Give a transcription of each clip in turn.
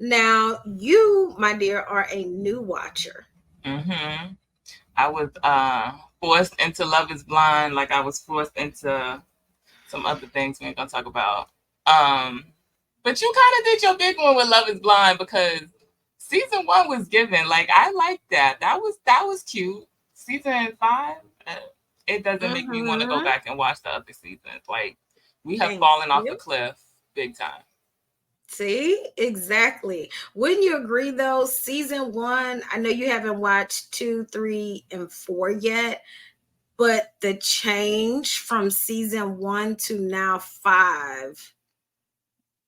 Now, you, my dear, are a new watcher. Mm-hmm. I was forced into Love Is Blind, like I was forced into some other things we ain't gonna talk about. Um, but you kind of did your big one with Love Is Blind because season one was given. Like I liked that. That was cute. Season five, uh, it doesn't make me want to go Mm-hmm. back and watch the other seasons. Like we have Thank fallen off the you. cliff big time. See, exactly. Wouldn't you agree though? Season one, I know you haven't watched two, three, and four yet, but the change from season one to now five,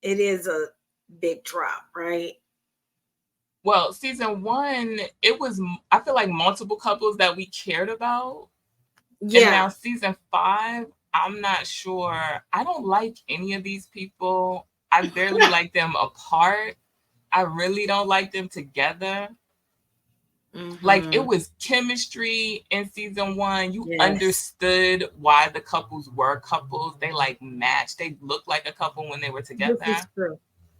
it is a big drop, right? Well, season one, it was I feel like multiple couples that we cared about, and Yeah. now season five, I'm not sure. I don't like any of these people. I barely like them apart. I really don't like them together. Like it Mm-hmm. was chemistry in season one. You Yes. understood why the couples were couples. They like matched. They looked like a couple when they were This together. is true.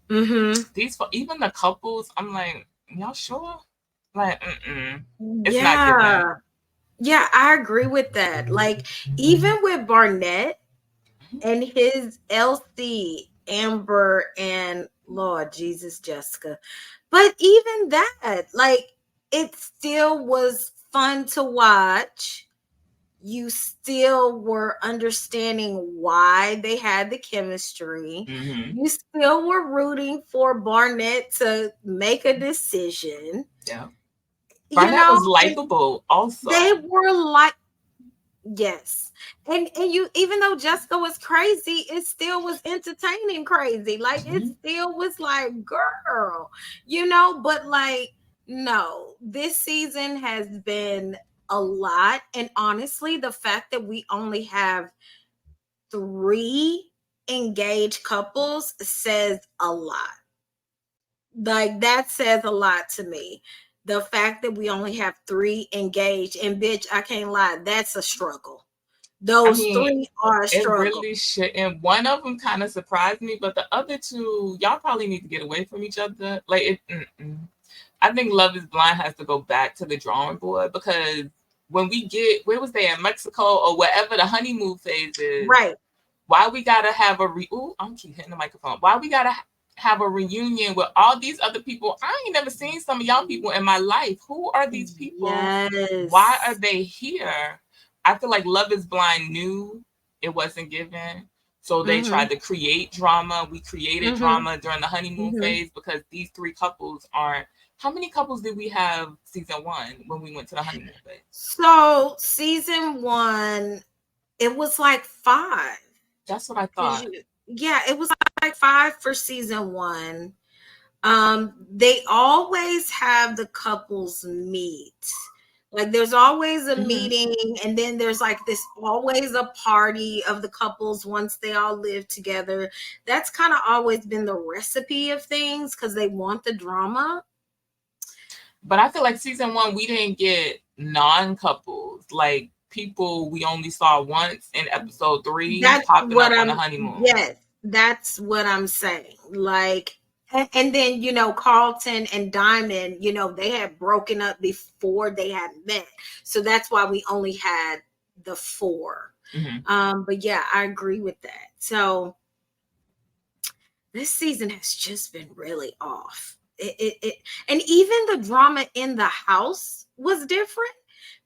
Mm-hmm. These even the couples, I'm like, y'all sure? Like, it's not given. Yeah. Yeah, I agree with that. Like, even with Barnett and his LC, Amber, and Lord Jesus, Jessica. But even that, like, it still was fun to watch. You still were understanding why they had the chemistry. Mm-hmm. You still were rooting for Barnett to make a decision, Yeah. you Barnett know, was and likable they also. were like, yes. And you, even though Jessica was crazy, it still was entertaining crazy. Like it Mhm. still was like, girl, but like, no, this season has been a lot. And honestly, the fact that we only have three engaged couples says a lot. Like that says a lot to me. The fact that we only have three engaged, and bitch, I can't lie, that's a struggle. I Those mean, three are a it struggle. really shouldn't. One of them kind of surprised me, but the other two, y'all probably need to get away from each other. Like, I think Love Is Blind has to go back to the drawing board because when we get, where was they in Mexico or wherever the honeymoon phase is, Right. why we gotta have ooh, I'm keep hitting the microphone. Why we gotta have a reunion with all these other people? I ain't never seen some of y'all people in my life. Who are these people? Why are Yes. they here? I feel like Love Is Blind knew it wasn't given. So they Mm-hmm. tried to create drama. We created Mm-hmm. drama during the honeymoon Mm-hmm. phase because these three couples aren't. How many couples did we have season one when we went to the honeymoon phase? So season one, it was like five. That's what I Cause thought. yeah, it was like five for season one. They always have the couples meet. Like there's always a Mm-hmm. meeting, and then there's like this always a party of the couples once they all live together. That's kind of always been the recipe of things because they want the drama. But I feel like season one we didn't get non couples, like people we only saw once in episode three That's popping what up on the I'm, honeymoon. yes, that's what I'm saying. Like, and then, Carlton and Diamond, they had broken up before they had met. So that's why we only had the four. Mm-hmm. But yeah, I agree with that. So this season has just been really off. And even the drama in the house was different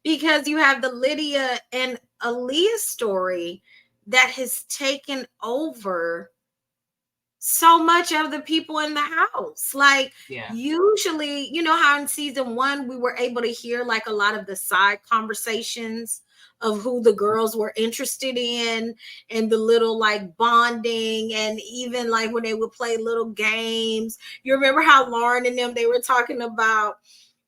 because you have the Lydia and Aaliyah story that has taken over so much of the people in the house. Like Yeah. usually, you know how in season one we were able to hear like a lot of the side conversations of who the girls were interested in and the little like bonding and even like when they would play little games. You remember how Lauren and them they were talking about,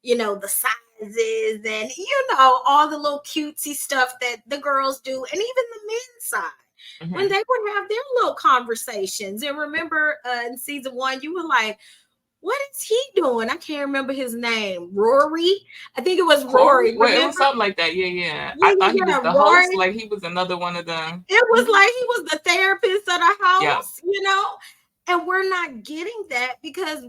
the sizes and all the little cutesy stuff that the girls do and even the men's side when Mm-hmm. they would have their little conversations. And remember in season one, you were like, what is he doing? I can't remember his name. Rory? I think it was Corey, Rory. well, it was Remember? something like that. Yeah, yeah. I Yeah, thought he yeah, was yeah. the host, Rory. like he was another one of them. It was Mm-hmm. like he was the therapist of the Yeah. house, And we're not getting that because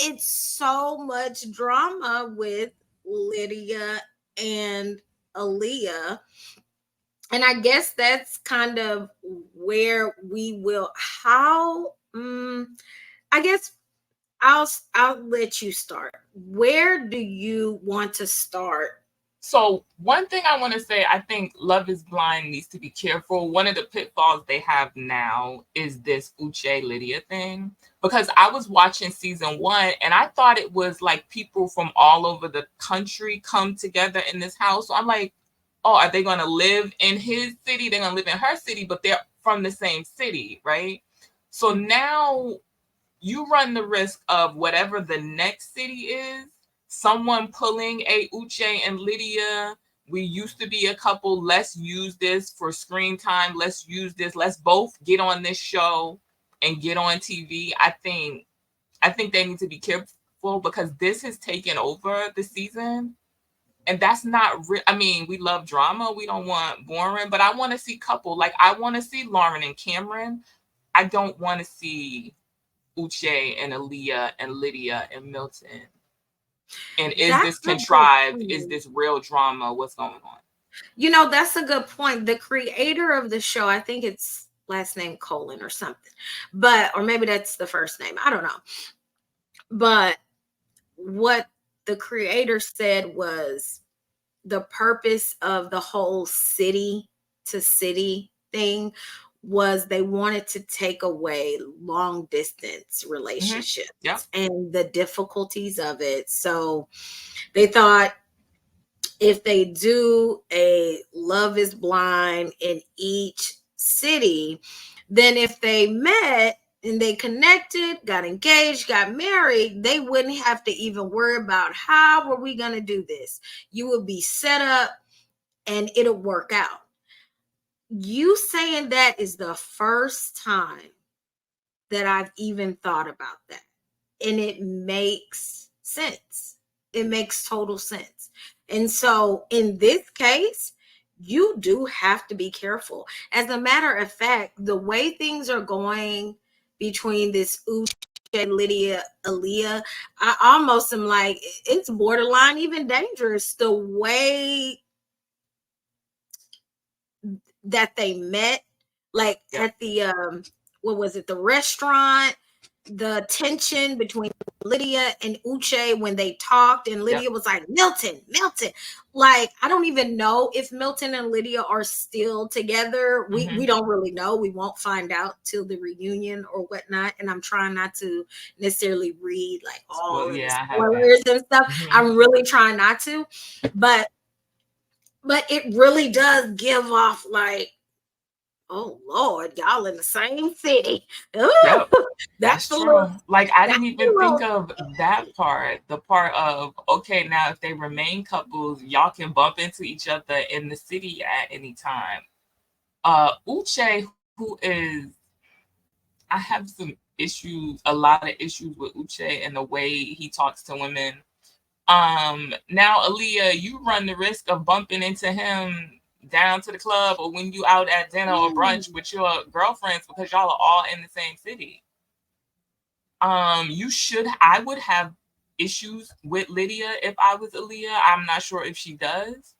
it's so much drama with Lydia and Aaliyah. And I guess that's kind of where we will I guess I'll let you start. Where do you want to start? So one thing I want to say, I think Love is Blind needs to be careful. One of the pitfalls they have now is this Uche Lydia thing. Because I was watching season 1 and I thought it was like people from all over the country come together in this house. So I'm like, oh, are they going to live in his city? They're going to live in her city, but they're from the same city, right? So now you run the risk of whatever the next city is, someone pulling a Uche and Lydia. We used to be a couple. Let's use this for screen time. Let's use this. Let's both get on this show and get on TV. I think they need to be careful because this has taken over the season. And that's not real. I mean, we love drama. We don't want boring, but I want to see couple. Like I want to see Lauren and Cameron. I don't want to see Uche and Aaliyah and Lydia and Milton. And is That's this a good contrived? Is point. this real drama? What's going on? You know, that's a good point. The creator of the show, I think it's last name Colin or something, or maybe that's the first name. I don't know. But what the creator said was the purpose of the whole city to city thing was they wanted to take away long distance relationships and the difficulties of it. So they thought if they do a Love is Blind in each city, then if they met and they connected, got engaged, got married, they wouldn't have to even worry about how were we going to do this. You would be set up and it'll work out. You saying that is the first time that I've even thought about that. And it makes sense. It makes total sense. And so in this case, you do have to be careful. As a matter of fact, the way things are going between this Uche and Lydia, Aaliyah, I almost am like, it's borderline even dangerous the way that they met, like at the what was it, the restaurant, the tension between Lydia and Uche when they talked, and Lydia was like, Milton. Like, I don't even know if Milton and Lydia are still together. We don't really know. We won't find out till the reunion or whatnot. And I'm trying not to necessarily read like all of the spoilers and stuff. I'm really trying not to. But it really does give off like, oh Lord, y'all in the same city. Yep. That's true. Like I didn't even think of that part. The part of, okay, now if they remain couples, y'all can bump into each other in the city at any time. Uche, who is, I have some issues, a lot of issues with Uche and the way he talks to women. Now Aaliyah, you run the risk of bumping into him down to the club or when you out at dinner or brunch with your girlfriends because y'all are all in the same city. I would have issues with Lydia if I was Aaliyah. I'm not sure if she does.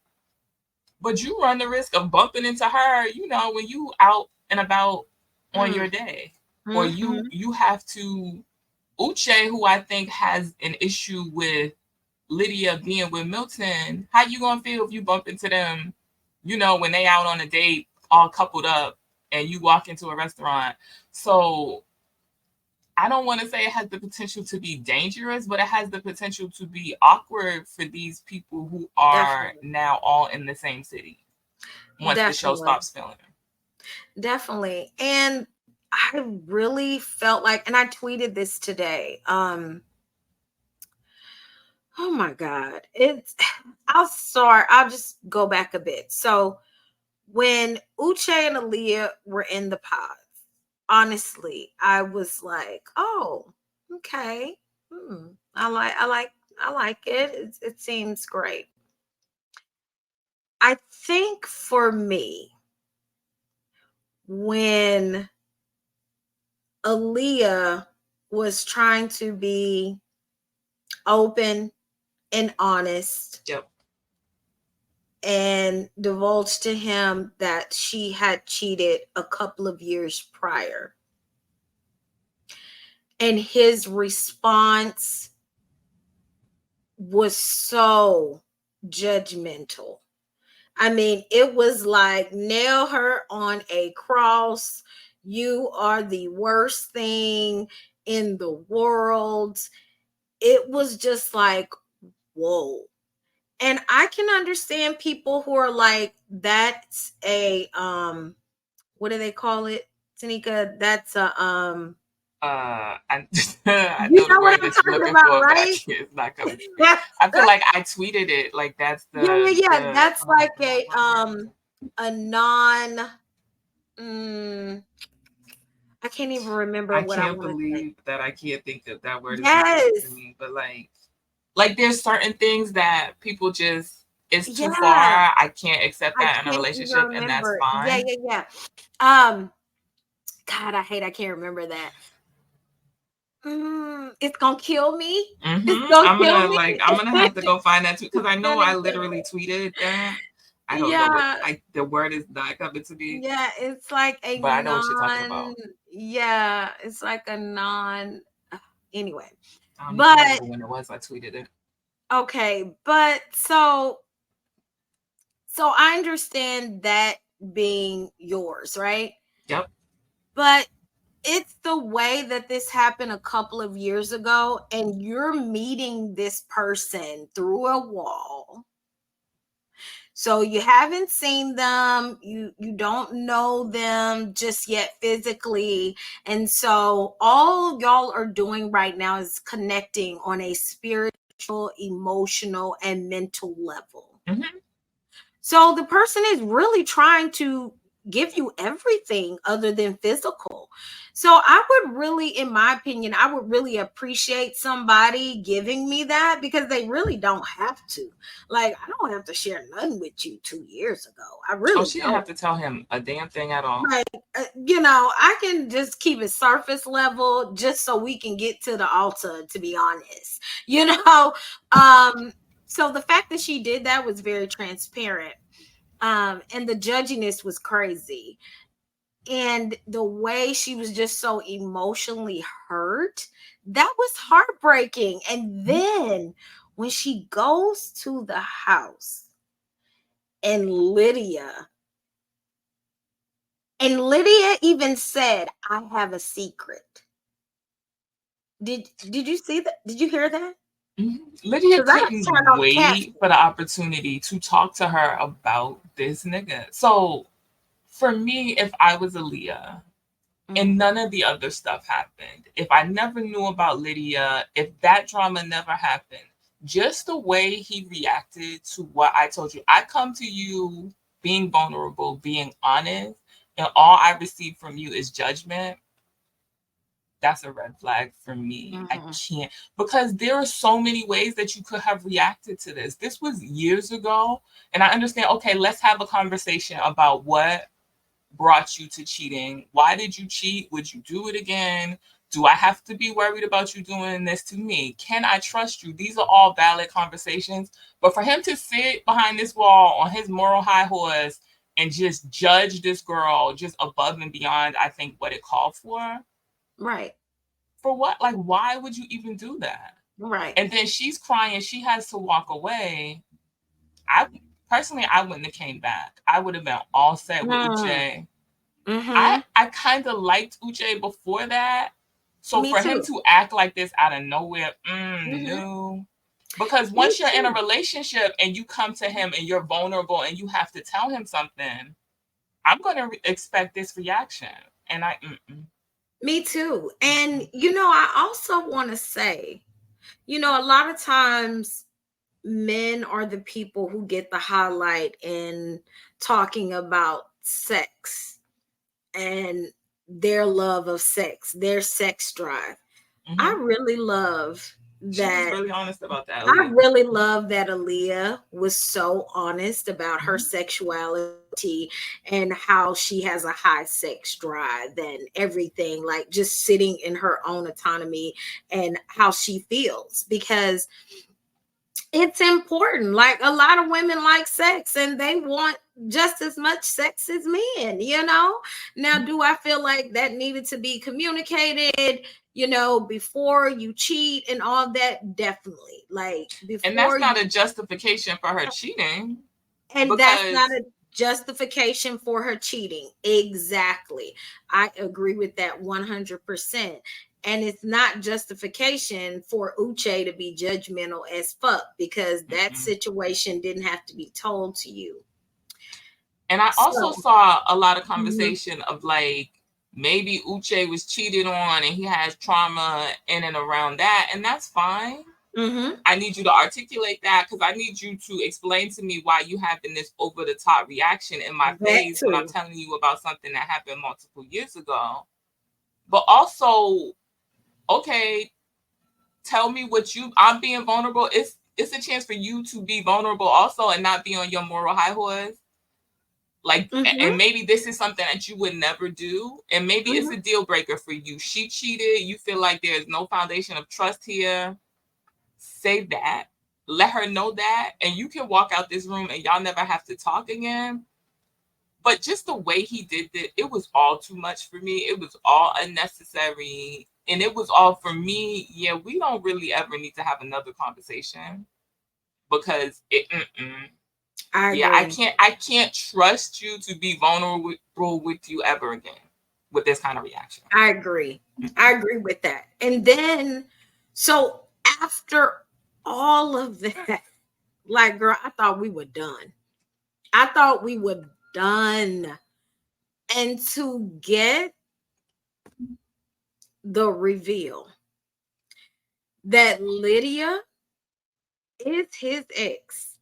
But you run the risk of bumping into her, when you out and about on your day. Or you have to, Uche, who I think has an issue with Lydia being with Milton, how you gonna feel if you bump into them, when they out on a date, all coupled up, and you walk into a restaurant? So I don't want to say it has the potential to be dangerous, but it has the potential to be awkward for these people who are now all in the same city once the show stops filming. Definitely. And I really felt like, and I tweeted this today. Oh my God. I'll just go back a bit. So when Uche and Aaliyah were in the pod, honestly, I was like, oh, okay. I like it. It seems great. I think for me, when Aaliyah was trying to be open and honest, Yep. and divulged to him that she had cheated a couple of years prior. And his response was so judgmental. I mean, it was like nail her on a cross. You are the worst thing in the world. It was just like, whoa. And I can understand people who are like, that's a what do they call it, Tanika? That's a I, I you know the know what word I'm that you're talking looking about, for, but I right? can't. It's not coming to me. I feel like I tweeted it. Like that's Yeah, yeah, yeah. the. That's Oh my like god, what word is it? a non mm, I can't even remember I what I can't want to say. believe that I can't think of that word is coming to Yes. me. But like there's certain things that people just it's too far. Yeah. I can't accept I that in a can't even relationship, and that's remember. Yeah, fine. yeah, yeah. Um, God, I can't remember that. It's gonna kill me. It's Mm-hmm. gonna kill me. I'm gonna have to go find that too because I It's know gonna I kill literally me. tweeted that. I don't know what Yeah, the word is not coming to me, yeah, it's like a but I know what you're talking non, about. yeah, it's like a non, anyway. I don't even But remember when it was I tweeted it. okay, but so I understand that being yours, right? Yep. But it's the way that this happened a couple of years ago, and you're meeting this person through a wall. So you haven't seen them, you don't know them just yet physically. And so all y'all are doing right now is connecting on a spiritual, emotional, and mental level. Mm-hmm. So the person is really trying to give you everything other than physical. So I would really, in my opinion, I would really appreciate somebody giving me that, because they really don't have to. Like, I don't have to share nothing with you 2 years ago. I Oh, really she didn't don't. have to tell him a damn thing at all. Like, I can just keep it surface level just so we can get to the altar, to be honest. So the fact that she did that was very transparent. And the judginess was crazy. And the way she was just so emotionally hurt, that was heartbreaking. And then when she goes to the house and Lydia even said, I have a secret. Did you see that? Did you hear that? Lydia Because I had couldn't turned on the cat. wait for the opportunity to talk to her about this nigga. So for me, if I was Aaliyah and none of the other stuff happened, if I never knew about Lydia, if that drama never happened, just the way he reacted to what I told you, I come to you being vulnerable, being honest, and all I receive from you is judgment. That's a red flag for me. I Mm-hmm. can't, because there are so many ways that you could have reacted to this. This was years ago, and I understand. Okay, let's have a conversation about what brought you to cheating. Why did you cheat? Would you do it again? Do I have to be worried about you doing this to me? Can I trust you? These are all valid conversations. But for him to sit behind this wall on his moral high horse and just judge this girl just above and beyond, I think, what it called Right. for what? Like, why would you even do that? Right. And then she's crying, she has to walk away. I personally, I wouldn't have came back. I would have been all set with Mm. Uche. Mm-hmm. I kind of liked Uche before that. So Me for him too. to act like this out of nowhere, Mm-hmm. no. Because Me once you're in a too. relationship and you come to him and you're vulnerable and you have to tell him something, I'm going to expect this reaction. And Me too. And I also want to say, a lot of times men are the people who get the highlight in talking about sex and their love of sex, their sex drive. I mm-hmm. really love She was that really honest about that, I Aaliyah. really love that Aaliyah was so honest about her Mhm. sexuality and how she has a high sex drive and everything, like just sitting in her own autonomy and how she feels, because it's important. Like a lot of women like sex and they want just as much sex as men, you know? Now, do I feel like that needed to be communicated, before you cheat and all that? Definitely. Like And before that's you, not a justification for her cheating, and that's because not a justification for her cheating. Exactly. I agree with that 100%. And it's not justification for Uche to be judgmental as fuck, because that mm-mm. situation didn't have to be told to you. And I also So, saw a lot of mhm, conversation of like maybe Uche was cheated on and he has trauma in and around that, and that's fine. mhm, I need you to articulate that, because I need you to explain to me why you having this over the top reaction in my that face when I'm too. telling you about something that happened multiple years ago. But also, okay, tell me what I'm being vulnerable. It's a chance for you to be vulnerable also and not be on your moral high horse. Like, and Mhm, maybe this is something that you would never do, and maybe it's mhm. a deal breaker for you. She cheated, you feel like there's no foundation of trust here. Say that, let her know that, and you can walk out this room and y'all never have to talk again. But just the way he did it was all too much for me. It was all unnecessary, and it was all for me. Yeah, we don't really ever need to have another conversation, because I yeah, I agree. can't I can't trust you to be vulnerable with you ever again with this kind of reaction. I agree. I agree with that. And then, so after all of that, like, girl, I thought we were done. I thought we were done. And to get the reveal that Lydia is his ex.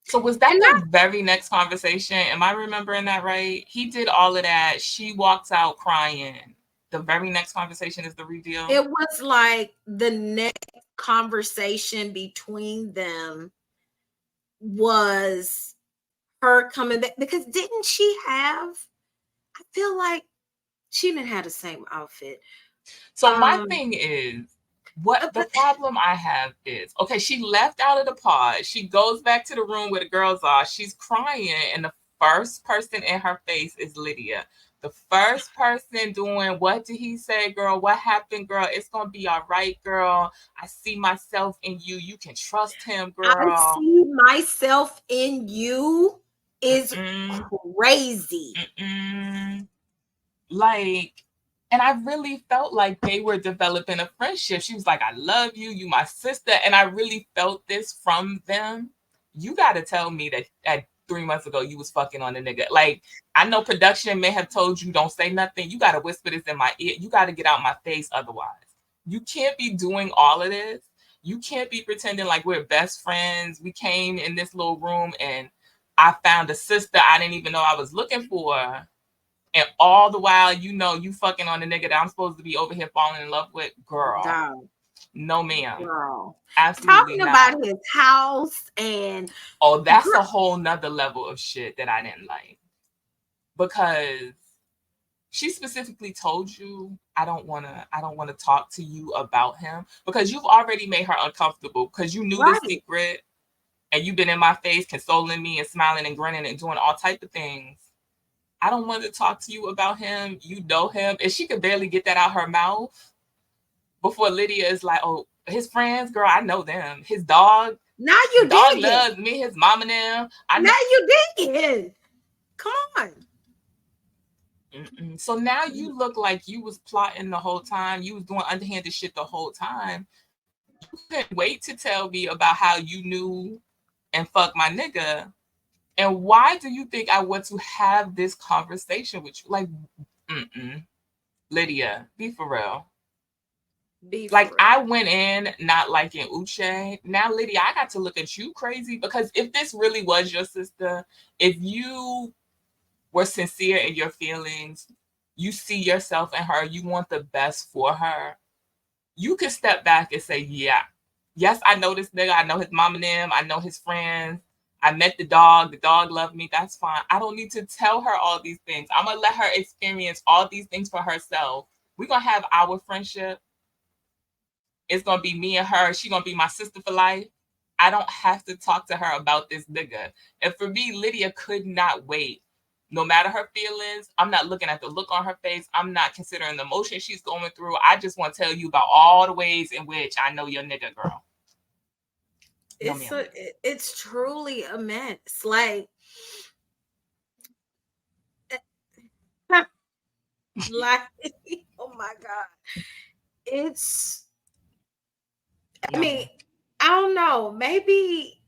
So was that And the very next conversation? Am I remembering that right? He did all of that. She walks out crying. The very next conversation is the reveal. it was like the next conversation between them was her coming back, because didn't she have, I feel like she didn't have the same outfit. So my Um, thing is, what the but problem I have is, okay, she left out of the pod. She goes back to the room where the girls are. She's crying, and the first person in her face is Lydia. The first person doing, what did he say, girl? What happened, girl? It's gonna be all right, girl. I see myself in you. You can trust him, I girl. see myself in you is Mm-mm, crazy. mm-mm. Like, and I really felt like they were developing a friendship. She was like, I love you, you my sister. And I really felt this from them. You gotta tell me that at 3 months ago you was fucking on a nigga. Like, I know production may have told you don't say nothing. You gotta whisper this in my ear. You gotta get out my face otherwise. You can't be doing all of this. You can't be pretending like we're best friends. We came in this little room and I found a sister I didn't even know I was looking for, and all the while, you fucking on the nigga that I'm supposed to be over here falling in love with. Girl, Dog, no ma'am. girl. Absolutely Talking not. about his house and Oh, that's girl, a whole nother level of shit that I didn't like. Because she specifically told you, I don't wanna talk to you about him, because you've already made her uncomfortable, because you knew this right. secret and you've been in my face consoling me and smiling and grinning and doing all type of things. I don't want to talk to you about him. You know him. And she could barely get that out her mouth before Lydia is like, oh, his friends, girl, I know them. His dog, Now the you dog digging. loves me, his mom and them. I know. Now you digging. Come on. Mm-mm. So now you look like you was plotting the whole time. You was doing underhanded shit the whole time. You couldn't wait to tell me about how you knew and fuck my nigga. And why do you think I want to have this conversation with you? Like, Lydia, be for real. Be Like, for I real. went in not liking Uche. Now, Lydia, I got to look at you crazy, because if this really was your sister, if you were sincere in your feelings, you see yourself in her, you want the best for her, you could step back and say, yeah, yes, I know this nigga. I know his mom and them. I know his friends. I met the dog. The dog loved me. That's fine. I don't need to tell her all these things. I'm going to let her experience all these things for herself. We're going to have our friendship. It's going to be me and her. She's going to be my sister for life. I don't have to talk to her about this nigga. And for me, Lydia could not wait. No matter her feelings, I'm not looking at the look on her face. I'm not considering the emotion she's going through. I just want to tell you about all the ways in which I know your nigga, girl. It's truly a mess. Like, like, oh my God. It's, I mean, I don't know. Maybe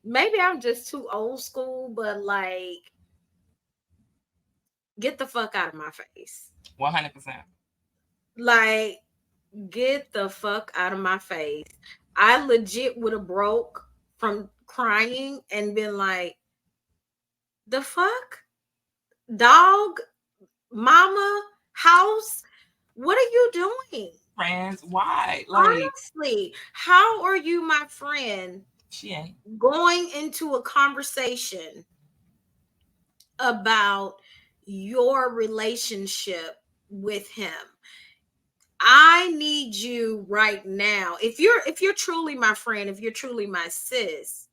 I'm just too old school, but like, get the fuck out of my face. 100%. Like, get the fuck out of my face. I legit would have broke from crying and been like, the fuck? Dog, mama, house, what are you doing? Friends, why? Like, honestly, how are you my friend? She ain't. Going into a conversation about your relationship with him. I need you right now. If you're truly my friend, if you're truly my sis,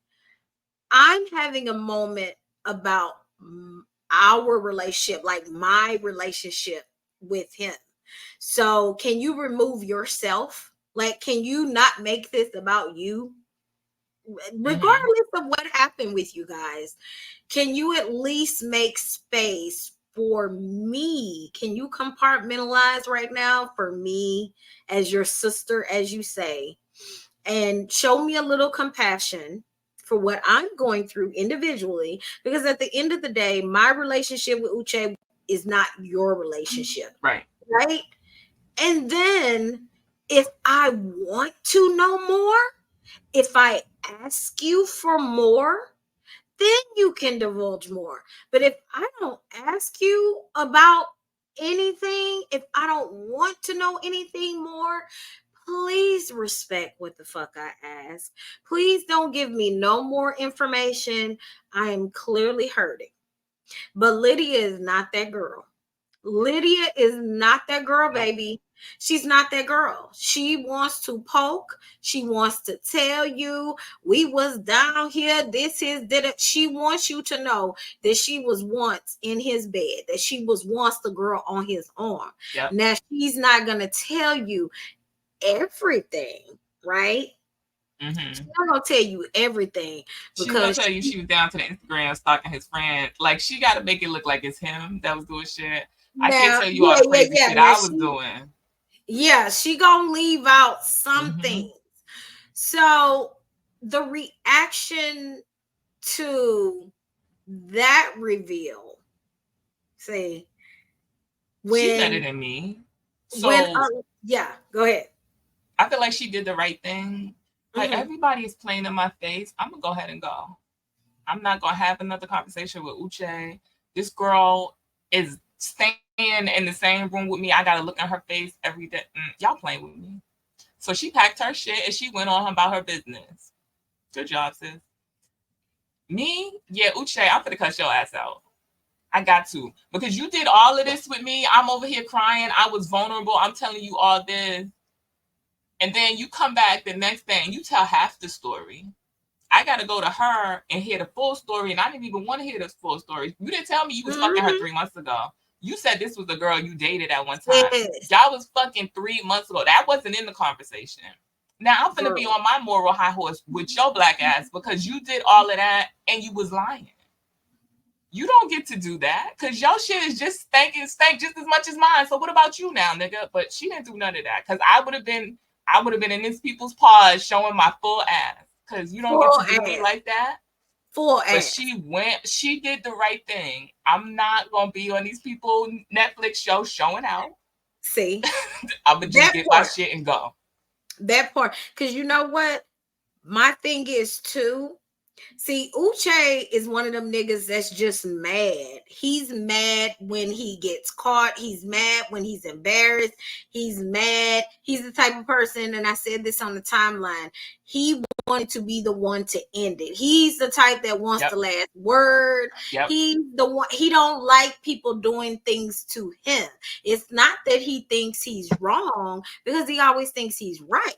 I'm having a moment about our relationship, like my relationship with him. So, can you remove yourself? Like, can you not make this about you? Regardless of what happened with you guys, can you at least make space for me? Can you compartmentalize right now for me as your sister, as you say, and show me a little compassion for what I'm going through individually? Because at the end of the day, my relationship with Uche is not your relationship. Right. Right? And then if I want to know more, if I ask you for more, then you can divulge more. But if I don't ask you about anything, if I don't want to know anything more, please respect what the fuck I ask. Please don't give me no more information. I am clearly hurting. But Lydia is not that girl. Lydia is not that girl, baby. She's not that girl. She wants to poke. She wants to tell you we was down here. This is that. She wants you to know that she was once in his bed, that she was once the girl on his arm. Yep. Now she's not gonna tell you everything, right? She's not gonna tell you everything because she's gonna tell you she was down to the Instagram stalking his friend. Like, she got to make it look like it's him that was doing shit. I can't tell you all the crazy shit I was doing. Yeah, she gonna leave out some things. So the reaction to that reveal, say, when she's better than me. So yeah, go ahead. I feel like she did the right thing. Like, everybody is playing in my face. I'm gonna go ahead and go. I'm not gonna have another conversation with Uche. This girl is staying in the same room with me. I gotta look at her face every day. Y'all playing with me. So she packed her shit and she went on about her business. Good job, sis. Me, yeah, Uche, I'm gonna cuss your ass out. I got to. Because you did all of this with me. I'm over here crying. I was vulnerable. I'm telling you all this. And then you come back the next day and you tell half the story. I got to go to her and hear the full story. And I didn't even want to hear the full story. You didn't tell me you was fucking her 3 months ago. You said this was the girl you dated at one time. Yes. Y'all was fucking 3 months ago. That wasn't in the conversation. Now I'm finna be on my moral high horse with your black ass because you did all of that and you was lying. You don't get to do that because your shit is just stank just as much as mine. So what about you now, nigga? But she didn't do none of that because I would have been in these people's paws showing my full ass because you don't get to do me like that. Full but ass. She did the right thing. I'm not gonna be on these people Netflix shows showing out. See, I'm gonna just get my shit and go. That part, because you know what? My thing is too, See, Uche is one of them niggas that's just mad. He's mad when he gets caught. He's mad when he's embarrassed. He's mad. He's the type of person, and I said this on the timeline, he wanted to be the one to end it. He's the type that wants the last word. He's the one, he don't like people doing things to him. It's not that he thinks he's wrong, because he always thinks he's right.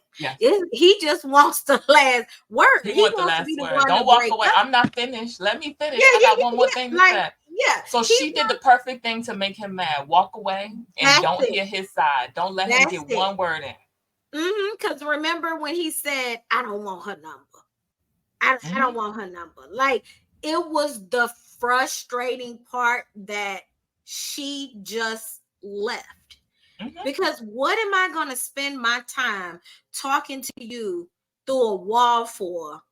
He just wants the last word. He wants to be the one. Don't walk away. I'm not finished. Let me finish. I got one more thing to say. So she did the perfect thing to make him mad. Walk away and don't hear his side. Don't let him get one word in. Because remember when he said, I don't want her number. I don't want her number. Like, it was the frustrating part that she just left. Because what am I going to spend my time talking to you through a wall for?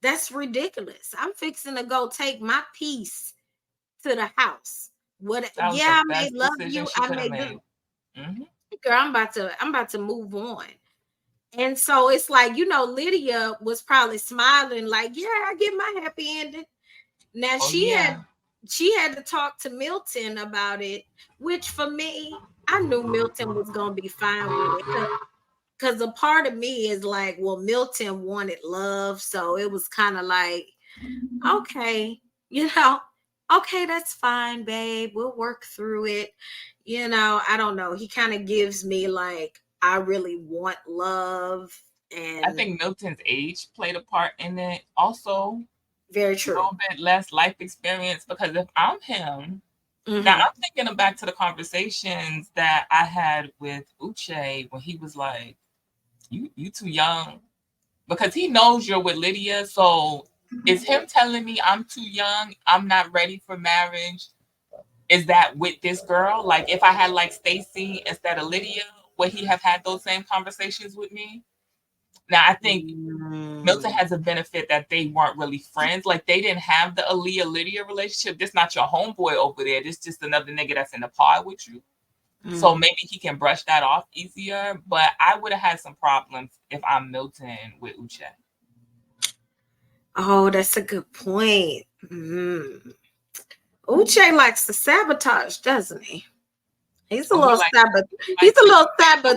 That's ridiculous. I'm fixing to go take my piece to the house. I may love you. I may do. Girl, I'm about to move on. And so it's like, Lydia was probably smiling like, yeah, I get my happy ending. Now she had to talk to Milton about it, which for me, I knew Milton was gonna be fine with it. Because a part of me is like, well, Milton wanted love. So it was kind of like, okay, okay, that's fine, babe. We'll work through it. I don't know. He kind of gives me like, I really want love. And I think Milton's age played a part in it. Also, very true. A little bit less life experience, because if I'm him, now I'm thinking back to the conversations that I had with Uche when he was like, you too young, because he knows you're with Lydia. So is him telling me I'm too young, I'm not ready for marriage? Is that with this girl? Like, if I had like Stacy instead of Lydia, would he have had those same conversations with me? Now, I think Milton has a benefit that they weren't really friends. Like, they didn't have the Aaliyah-Lydia relationship. This not your homeboy over there. This just another nigga that's in the pod with you. So maybe he can brush that off easier. But I would have had some problems if I'm Milton with Uche. Oh, that's a good point. Uche likes to sabotage, doesn't he? He's a little saboteur.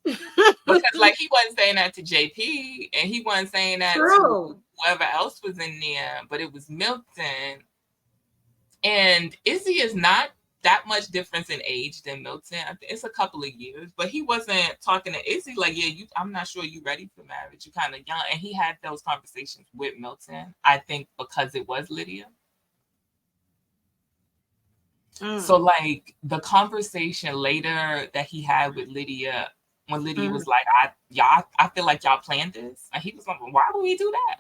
Because like, he wasn't saying that to JP, and he wasn't saying that to whoever else was in there, but it was Milton. And Izzy is not that much difference in age than Milton. I think it's a couple of years, but he wasn't talking to Izzy like, yeah, I'm not sure you're ready for marriage. You're kind of young. And he had those conversations with Milton, I think, because it was Lydia. So like, the conversation later that he had with Lydia, when Lydia was like, I feel like y'all planned this. And he was like, well, why would we do that?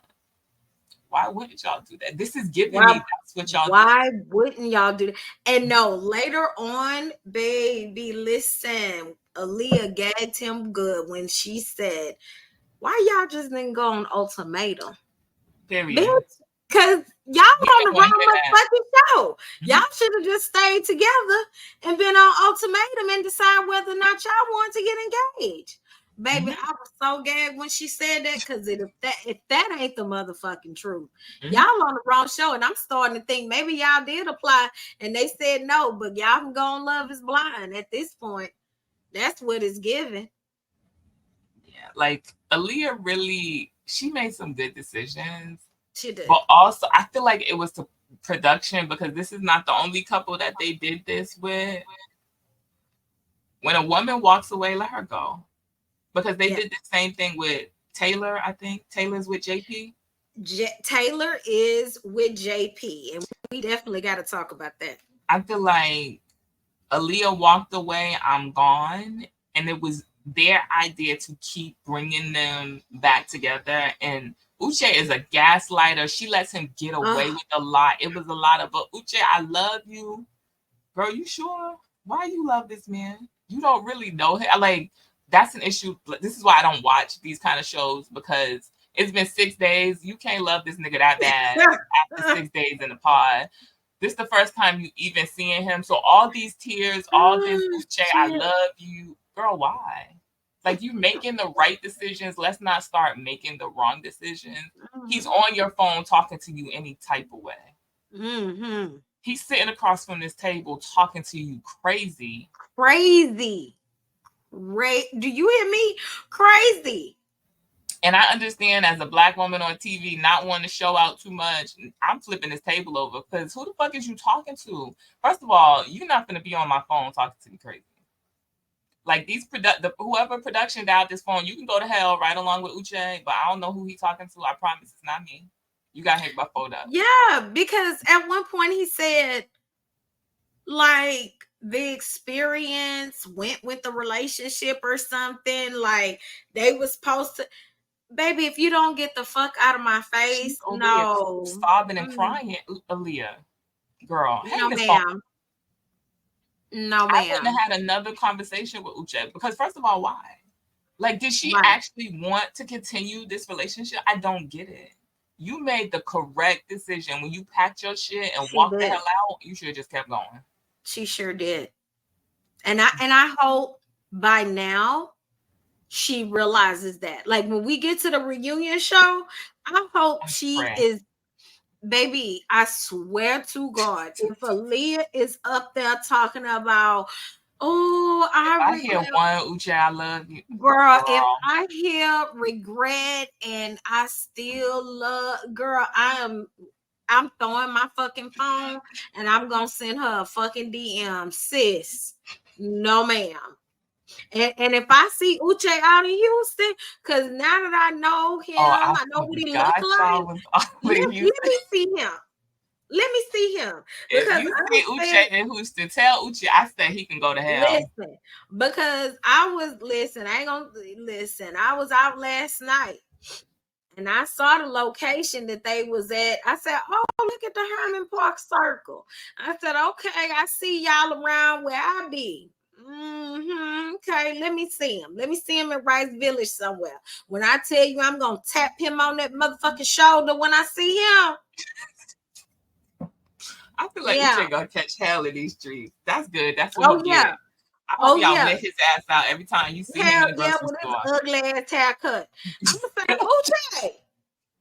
Why wouldn't y'all do that? This is giving me that's what y'all do. Why wouldn't y'all do that? And no, later on, baby, listen, Aaliyah gagged him good when she said, why y'all just didn't go on ultimatum? Period. Because y'all on the wrong fucking show. Y'all should have just stayed together and been on ultimatum and decide whether or not y'all want to get engaged. Baby, I was so gagged when she said that, because if that ain't the motherfucking truth, y'all on the wrong show. And I'm starting to think maybe y'all did apply and they said no, but y'all can go on Love is Blind at this point. That's what it's giving. Yeah, like, Aaliyah really, she made some good decisions. She did. But also, I feel like it was the production, because this is not the only couple that they did this with. When a woman walks away, let her go. Because they did the same thing with Taylor, I think. Taylor's with JP. Taylor is with JP. And we definitely got to talk about that. I feel like Aaliyah walked away, I'm gone. And it was their idea to keep bringing them back together. And Uche is a gaslighter. She lets him get away with a lot. It was a lot of, Uche, I love you. Girl, you sure? Why you love this man? You don't really know him. Like, that's an issue. This is why I don't watch these kind of shows, because it's been 6 days. You can't love this nigga that bad after 6 days in the pod. This is the first time you even seeing him. So all these tears, all this Uche, I love you. Girl, why? Like, you making the right decisions. Let's not start making the wrong decisions. He's Mm-hmm. on your phone talking to you any type of way. Mm-hmm. He's sitting across from this table talking to you crazy. Crazy. Do you hear me? Crazy. And I understand, as a Black woman on TV, not wanting to show out too much, I'm flipping this table over, because who the fuck is you talking to? First of all, you're not going to be on my phone talking to me crazy. Like, whoever production dialed this phone, you can go to hell right along with Uche, but I don't know who he talking to. I promise it's not me. You got hit by phone up. Yeah, because at one point he said, like, the experience went with the relationship or something. Like, they was supposed to. Baby, if you don't get the fuck out of my face, She's over here no. sobbing and crying, Aaliyah. Girl, hang No, this phone. ma'am. No, I ma'am. wouldn't have had another conversation with Uche, because first of all, why? Like, did she Right. actually want to continue this relationship? I don't get it. You made the correct decision when you packed your shit and She walked the did. hell out. You should have just kept going. She sure did. And I hope by now she realizes that. Like, when we get to the reunion show, I hope she Pray. is, baby, I swear to God, if Aaliyah is up there talking about, oh, I hear regret, one, Uche, I love you. girl, if I hear regret and I still love, girl, I'm throwing my fucking phone and I'm gonna send her a fucking DM, sis. No, ma'am. And if I see Uche out in Houston, because now that I know him, I I know what he forgot look like. y'all was all Let in Houston. me see him. Let me see him. If Because you I see don't Uche think, in Houston, tell Uche I said he can go to hell. listen, because I ain't gonna listen. I was out last night and I saw the location that they was at. I said, oh, look at the Herman Park Circle. I said, okay, I see y'all around where I be. Okay, let me see him. Let me see him in Rice Village somewhere. When I tell you I'm gonna tap him on that motherfucking shoulder when I see him. I feel like Uche gonna catch hell in these streets. That's good. That's what he Yeah. get. I hope y'all let his ass out every time you see him Hell in the yeah, grocery with his store. ugly ass haircut. I'm gonna say, Uche,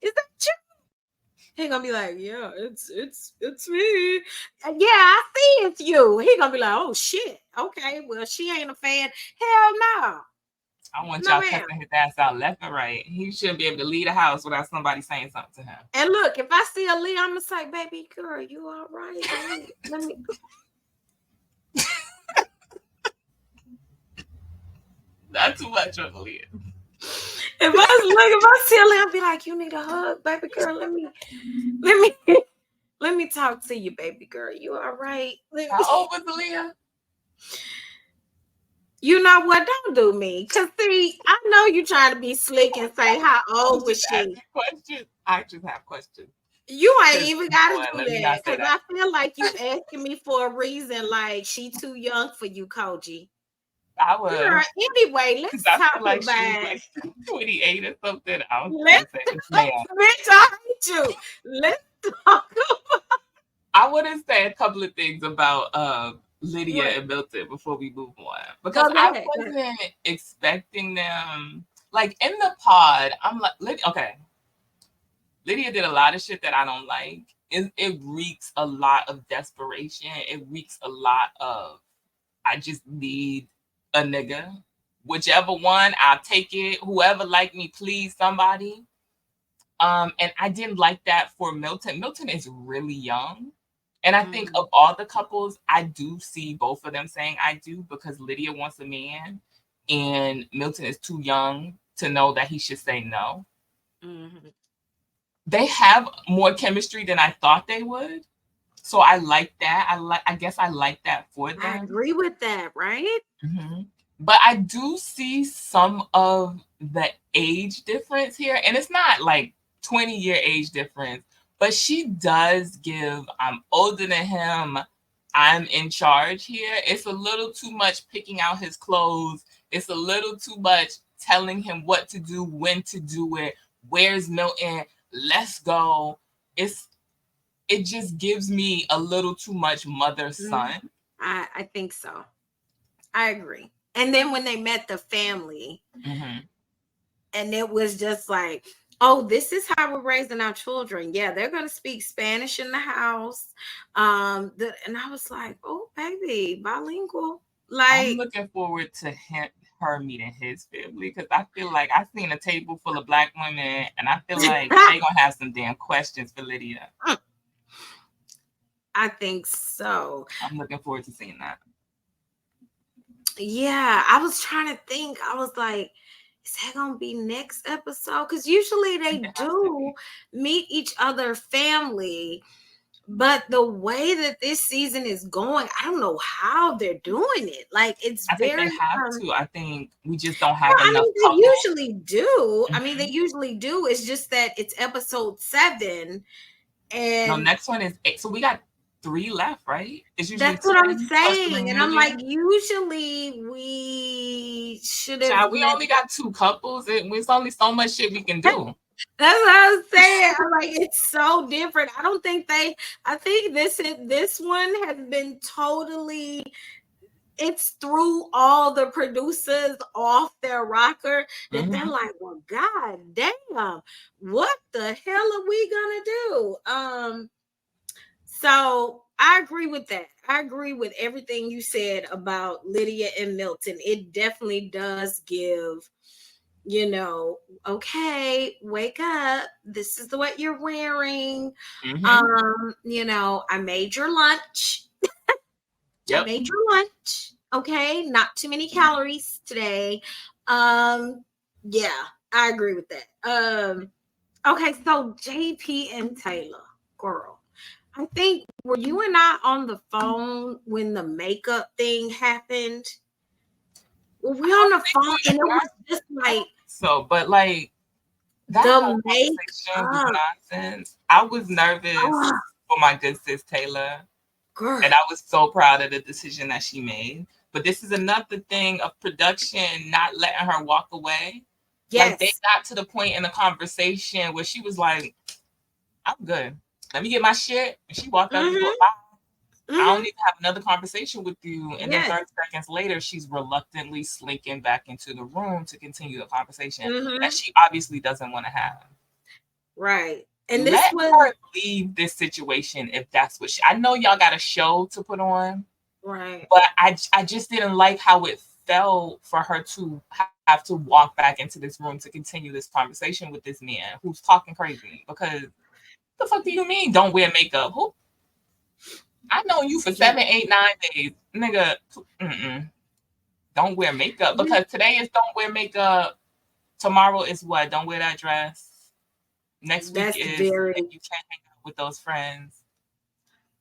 is that you? He gonna be like, yeah, it's me. Yeah, I see it's you. He gonna be like, oh shit. Okay, well, she ain't a fan. Hell no. I want No, y'all ma'am. cussing his ass out left and right. He shouldn't be able to leave the house without somebody saying something to him. And look, if I see Aaliyah, I'm gonna say, baby girl, you all right? Let me Not too much on Aaliyah. If I see Aaliyah, I'll be like, you need a hug, baby girl. Let me talk to you, baby girl. You all right? How old was Aaliyah? You know what? Don't do me. Cause see, I know you trying to be slick and say how old was she? I just have questions. You ain't even gotta do let me that. not say Cause I feel like you asking me for a reason, like she too young for you, Koji. I would. Girl, anyway, let's I talk feel like about she was like 28 or something. I was let's gonna say, man. bitch, I hate you. Let's talk about I want to say a couple of things about Lydia and Milton before we move on, because I wasn't expecting them. Like, in the pod, I'm like, okay, Lydia did a lot of shit that I don't like. It reeks a lot of desperation. It reeks a lot of, I just need a nigga. Whichever one, I'll take it. Whoever like me, please, somebody. And I didn't like that for Milton. Milton is really young. And I think of all the couples, I do see both of them saying I do, because Lydia wants a man and Milton is too young to know that he should say no. Mm-hmm. They have more chemistry than I thought they would. So I like that. I guess I like that for them. I agree with that, right? Mm-hmm. But I do see some of the age difference here. And it's not like 20-year age difference, but she does give, I'm older than him, I'm in charge here. It's a little too much picking out his clothes. It's a little too much telling him what to do, when to do it. Where's Milton? Let's go. It just gives me a little too much mother-son. I think so. I agree. And then when they met the family, Mm-hmm. And it was just like, oh, this is how we're raising our children. Yeah, they're going to speak Spanish in the house. And I was like, oh, baby, bilingual. I'm Like, looking forward to her meeting his family because I feel like I've seen a table full of Black women, and I feel like they gonna have some damn questions for Lydia. I think so. I'm looking forward to seeing that. Yeah, I was trying to think. I was like, is that gonna be next episode? Because usually they do meet each other family, but the way that this season is going, I don't know how they're doing it. Like it's I think they very have to. I think we just don't well, have I enough mean they couples. usually do. I mean Mm-hmm. they usually do. It's just that it's episode 7 No, and next one is 8. So we got 3 left, right? It's usually that's what I'm 10 plus the saying. And I'm like, reunion. usually we should have Child, we met. only got 2 couples. It's only so much shit we can do. That's what I was saying. I'm like, it's so different. I don't think I think this one has been totally, it's threw all the producers off their rocker that they're Mm-hmm. like, well, god damn, what the hell are we gonna do? So I agree with that. I agree with everything you said about Lydia and Milton. It definitely does give, okay, wake up. This is what you're wearing. Mm-hmm. I made your lunch. I Yep. made your lunch. Okay, not too many calories today. Yeah, I agree with that. Okay, so JP and Taylor, girl. I think were you and I on the phone when the makeup thing happened? Were we on the phone and it was just like So, but like that whole the conversation was makeup? nonsense. I was nervous Oh, for my good sis Taylor, girl. and I was so proud of the decision that she made. But this is another thing of production not letting her walk away. Like they Yes. got to the point in the conversation where she was like, "I'm good. Let me get my shit." And she walked out the door. Mm-hmm. Bye. I don't Mm-hmm. need to have another conversation with you. And then Yes. 30 seconds later, she's reluctantly slinking back into the room to continue the conversation that Mm-hmm. she obviously doesn't want to have. Right. And this Let was her leave this situation if that's what I know y'all got a show to put on, right. but I just didn't like how it felt for her to have to walk back into this room to continue this conversation with this man who's talking crazy. Because the fuck do you mean don't wear makeup? Who? I know you for Yeah. 7, 8, 9 days, nigga. Don't wear makeup because today is don't wear makeup. Tomorrow is what? Don't wear that dress. Next week That's is very you can't hang out with those friends.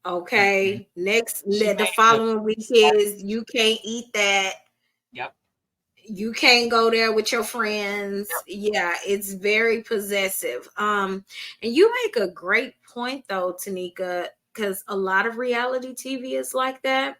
Mm-mm. okay. She The made the following week is you can't eat that. Yep. You can't go there with your friends. Yep. Yeah, it's very possessive. And you make a great point though, Tanika, because a lot of reality TV is like that.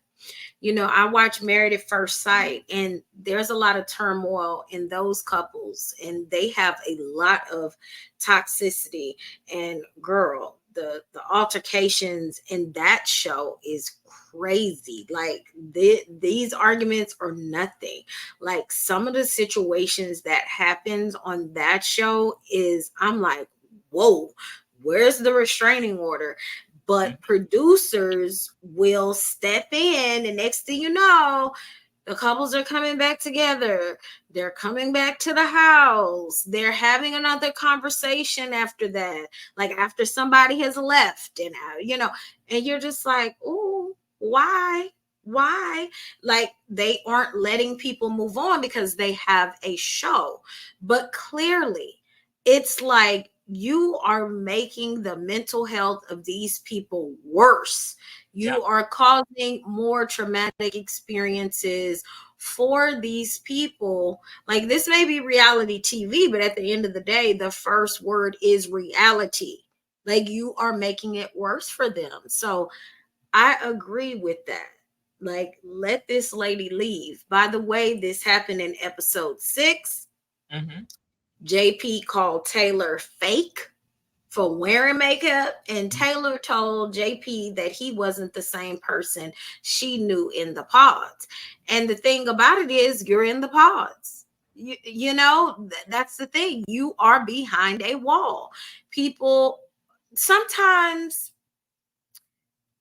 I watch Married at First Sight, and there's a lot of turmoil in those couples, and they have a lot of toxicity. And girl, the altercations in that show is crazy. Like these arguments are nothing. Like some of the situations that happens on that show is, I'm like, whoa, where's the restraining order? But producers will step in, and next thing you know, the couples are coming back together. They're coming back to the house. They're having another conversation after that, like after somebody has left, and and you're just like, oh, why? Like they aren't letting people move on because they have a show. But clearly it's like you are making the mental health of these people worse. You Yep. are causing more traumatic experiences for these people. Like this may be reality TV, but at the end of the day, the first word is reality. Like you are making it worse for them. So I agree with that. Like, let this lady leave. By the way, this happened in episode 6. Mm-hmm. JP called Taylor fake for wearing makeup, and Taylor told JP that he wasn't the same person she knew in the pods. And the thing about it is, you're in the pods. you know, that's the thing. You are behind a wall. People sometimes,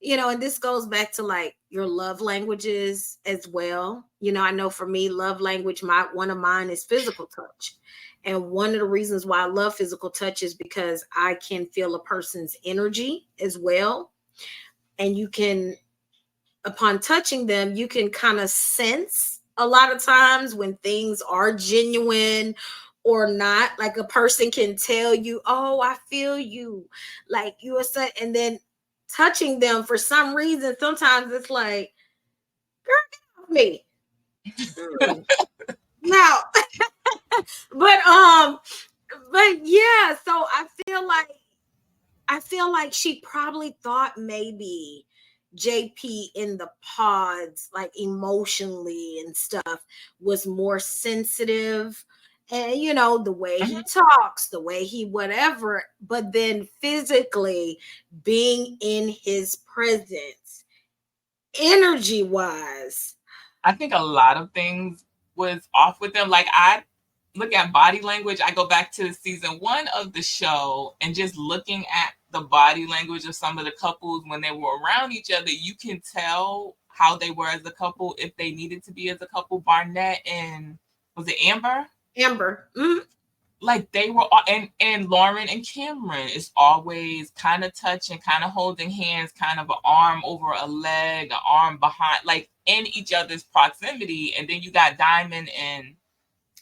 you know, and this goes back to like your love languages as well. You know, I know for me, love language, one of mine is physical touch. And one of the reasons why I love physical touch is because I can feel a person's energy as well. And you can, upon touching them, you can kind of sense a lot of times when things are genuine or not. Like a person can tell you, oh, I feel you, like you are such, and then touching them for some reason, sometimes it's like, girl, get off me. No. but but yeah, so I feel like she probably thought maybe JP in the pods, like emotionally and stuff, was more sensitive. And, you know, the way he talks, the way he whatever, but then physically being in his presence, energy wise. I think a lot of things was off with them. Like I look at body language, I go back to season 1 of the show and just looking at the body language of some of the couples when they were around each other, you can tell how they were as a couple, if they needed to be as a couple. Barnett and was it Amber? Amber. Like they were, and Lauren and Cameron is always kind of touching, kind of holding hands, kind of an arm over a leg, an arm behind, like in each other's proximity. And then you got Diamond and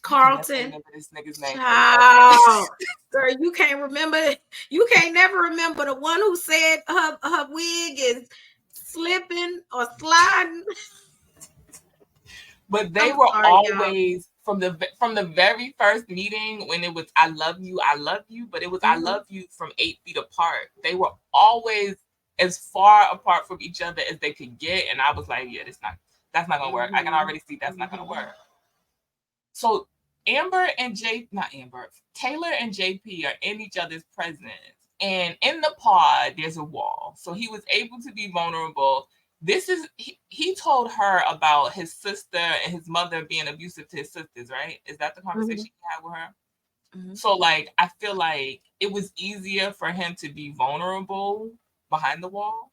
Carlton. remember this nigga's name. Child. Girl, you can't remember. You can't never remember the one who said her wig is slipping or sliding. But they I'm were sorry, always from the very first meeting when it was I love you, but it was I love you from 8 feet apart. They were always as far apart from each other as they could get, and I was like, yeah, that's not gonna work. I can already see that's not gonna work. So Taylor and JP are in each other's presence, and in the pod there's a wall, so he was able to be vulnerable. He told her about his sister and his mother being abusive to his sisters, right? Is that the conversation he had with her? So like I feel like it was easier for him to be vulnerable behind the wall.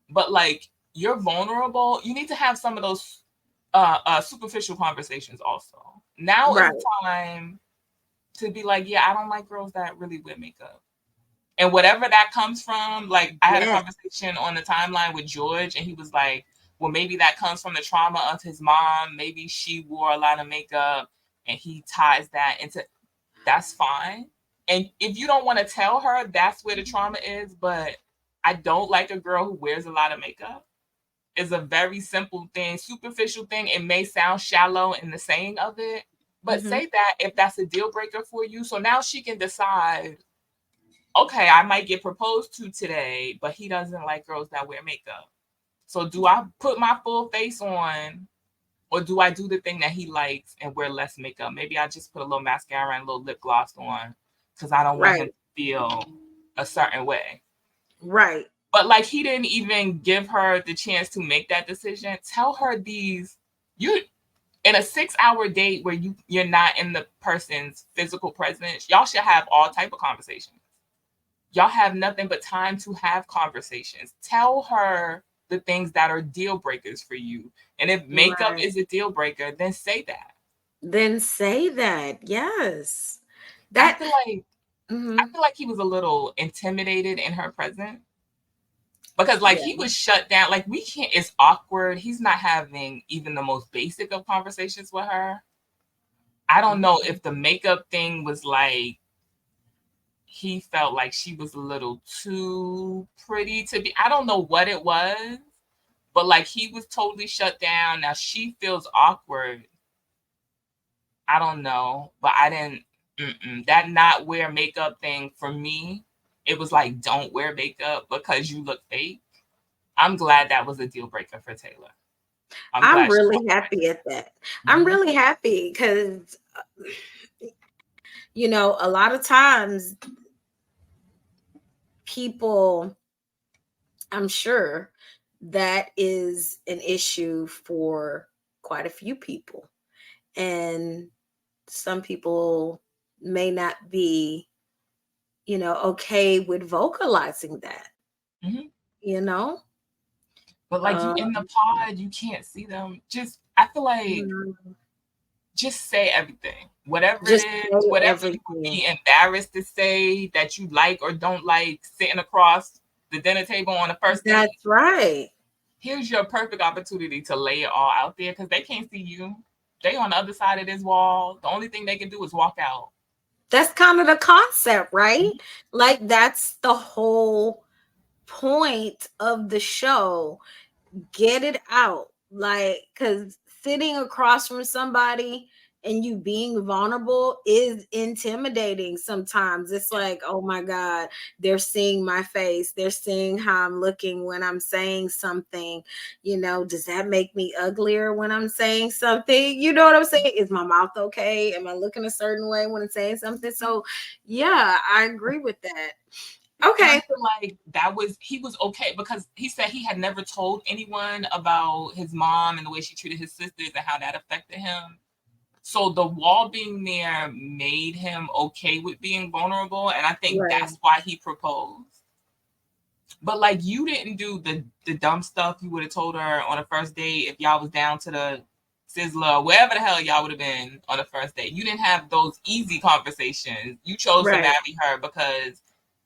But like you're vulnerable, you need to have some of those superficial conversations also. Now is Right. the time to be like, yeah, I don't like girls that really wear makeup. And whatever that comes from, like I had a conversation on the timeline with George, and he was like, well, maybe that comes from the trauma of his mom. Maybe she wore a lot of makeup, and he ties that into, that's fine. And if you don't want to tell her that's where the trauma is, but I don't like a girl who wears a lot of makeup, is a very simple thing, superficial thing. It may sound shallow in the saying of it, but say that if that's a deal breaker for you. So now she can decide, okay, I might get proposed to today, but he doesn't like girls that wear makeup. So do I put my full face on, or do I do the thing that he likes and wear less makeup? Maybe I just put a little mascara and a little lip gloss on because I don't want him to feel a certain way. Right. But like he didn't even give her the chance to make that decision. Tell her you in a 6-hour date where you're not in the person's physical presence, y'all should have all type of conversations. Y'all have nothing but time to have conversations. Tell her the things that are deal breakers for you. And if makeup is a deal breaker, then say that. Then say that. Yes. I That feel like he was a little intimidated in her presence. Because like he was shut down. Like we can't, it's awkward. He's not having even the most basic of conversations with her. I don't know if the makeup thing was like, he felt like she was a little too pretty to be, I don't know what it was, but like he was totally shut down. Now she feels awkward. I don't know, but I didn't, that not wear makeup thing for me. It was like, don't wear makeup because you look fake. I'm glad that was a deal breaker for Taylor. I'm really happy at that. I'm really happy because, you know, a lot of times people, I'm sure that is an issue for quite a few people. And some people may not be, okay with vocalizing that, Mm-hmm. you know? But like you in the pod, you can't see them. Just I feel like Mhm. just say everything. Whatever it Just is, say whatever you would everything. be embarrassed to say that you like or don't like sitting across the dinner table on the first date. That's right. Here's your perfect opportunity to lay it all out there because they can't see you. They on the other side of this wall. The only thing they can do is walk out. That's kind of the concept, right? Mhm. Like that's the whole point of the show. Get it out. Like, because sitting across from somebody and you being vulnerable is intimidating sometimes. It's like, oh my God, they're seeing my face. They're seeing how I'm looking when I'm saying something. Does that make me uglier when I'm saying something? You know what I'm saying? Is my mouth okay? Am I looking a certain way when I'm saying something? So, yeah, I agree with that. And I Okay. feel like he was okay because he said he had never told anyone about his mom and the way she treated his sisters and how that affected him. So the wall being there made him okay with being vulnerable. And I think Right. that's why he proposed. But like you didn't do the dumb stuff you would have told her on a first date if y'all was down to the Sizzler, wherever the hell y'all would have been on the first date. You didn't have those easy conversations. You chose to Right. marry her because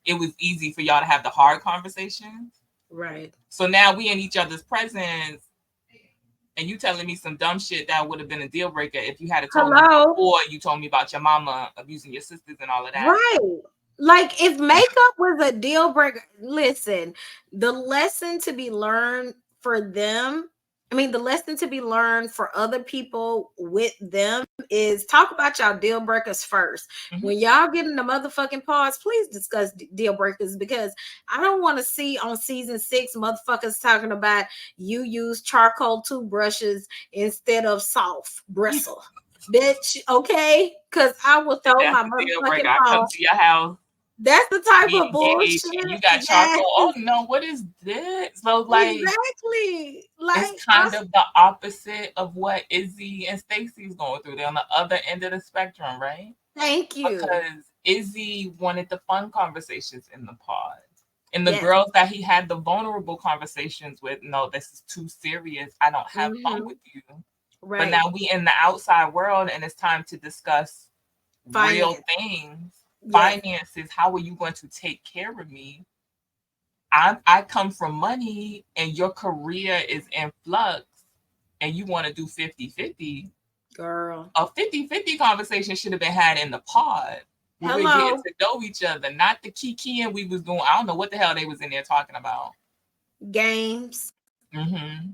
it was easy for y'all to have the hard conversations. Right. So now we in each other's presence, and you telling me some dumb shit that would have been a deal breaker if you had told me Hello. before you told me about your mama abusing your sisters and all of that. Right. Like if makeup was a deal breaker, listen, the lesson to be learned for them, the lesson to be learned for other people with them is talk about y'all deal breakers first. Mm-hmm. When y'all get in the motherfucking pause, please discuss deal breakers because I don't want to see on season 6 motherfuckers talking about you use charcoal toothbrushes instead of soft bristle. Bitch, okay? Because I will If throw that's my the deal breaker, motherfucking I come phone. to your house. That's the type We of engaged bullshit. and you got charcoal. Yes, Oh no, what is this? So like exactly. it's Like kind of the opposite of what Izzy and Stacy's going through. They're on the other end of the spectrum, right? thank you. Because Izzy wanted the fun conversations in the pod. And the Yes. girls that he had the vulnerable conversations with, no, this is too serious. I don't have fun Mm-hmm. with you. But Right. now we in the outside world and it's time to discuss real Finance. things, Yes. finances. How are you going to take care of me? I come from money and your career is in flux and you want to do 50-50. Girl. A 50-50 conversation should have been had in the pod. We were getting Hello. to know each other, not the kikiing we was doing. I don't know what the hell they was in there talking about. Games. Mm-hmm.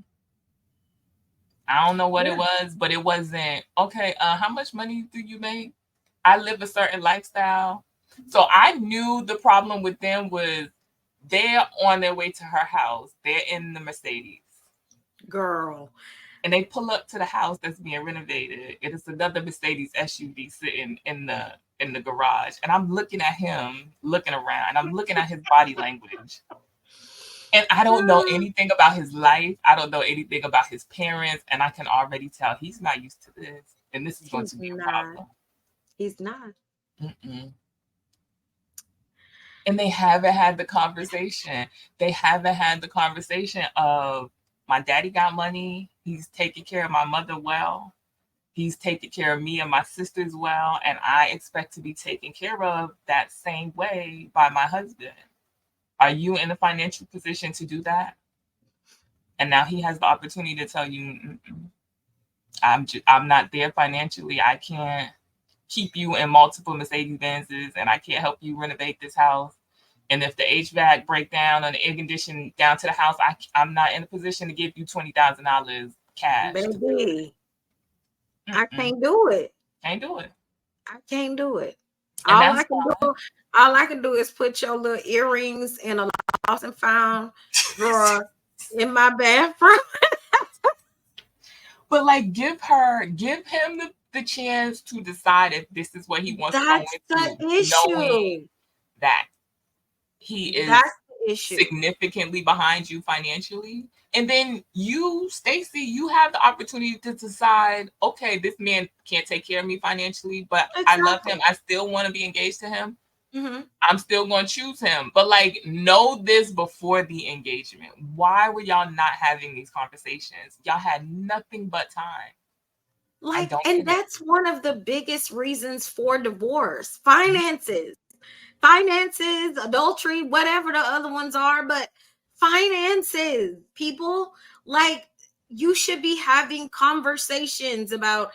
I don't know what it Yeah. was, but it wasn't okay. How much money do you make? I live a certain lifestyle. So I knew the problem with them was they're on their way to her house. They're in the Mercedes. Girl. And they pull up to the house that's being renovated. It is another Mercedes SUV sitting in the garage. And I'm looking at him, looking around, and I'm looking at his body language. And I don't know anything about his life. I don't know anything about his parents. And I can already tell he's not used to this. And this is going He's to be a not. problem. He's not. Mm-mm. And they haven't had the conversation. They haven't had the conversation of my daddy got money. He's taking care of my mother well. He's taking care of me and my sisters well. And I expect to be taken care of that same way by my husband. Are you in a financial position to do that? And now he has the opportunity to tell you, I'm not there financially. I can't keep you in multiple Mercedes Benzes, and I can't help you renovate this house. And if the HVAC break down and the air condition down to the house, I'm not in a position to give you $20,000 cash to do it. Baby. I Mm-mm. can't do it. Can't do it. I can't do it. And All that's I can do, all I can do is put your little earrings in a lost and found drawer in my bathroom. but like give him the chance to decide if this is what he wants to go That's the into, knowing issue. that he That's is issue. significantly behind you financially. And then you, Stacy, you have the opportunity to decide, okay, this man can't take care of me financially, but I love him. Exactly. I still want to be engaged to him. Mm-hmm. I'm still going to choose him. But like, know this before the engagement. Why were y'all not having these conversations? Y'all had nothing but time. I Like, don't and get it. that's one of the biggest reasons for divorce. Finances, adultery, whatever the other ones are, but finances, people, like, you should be having conversations about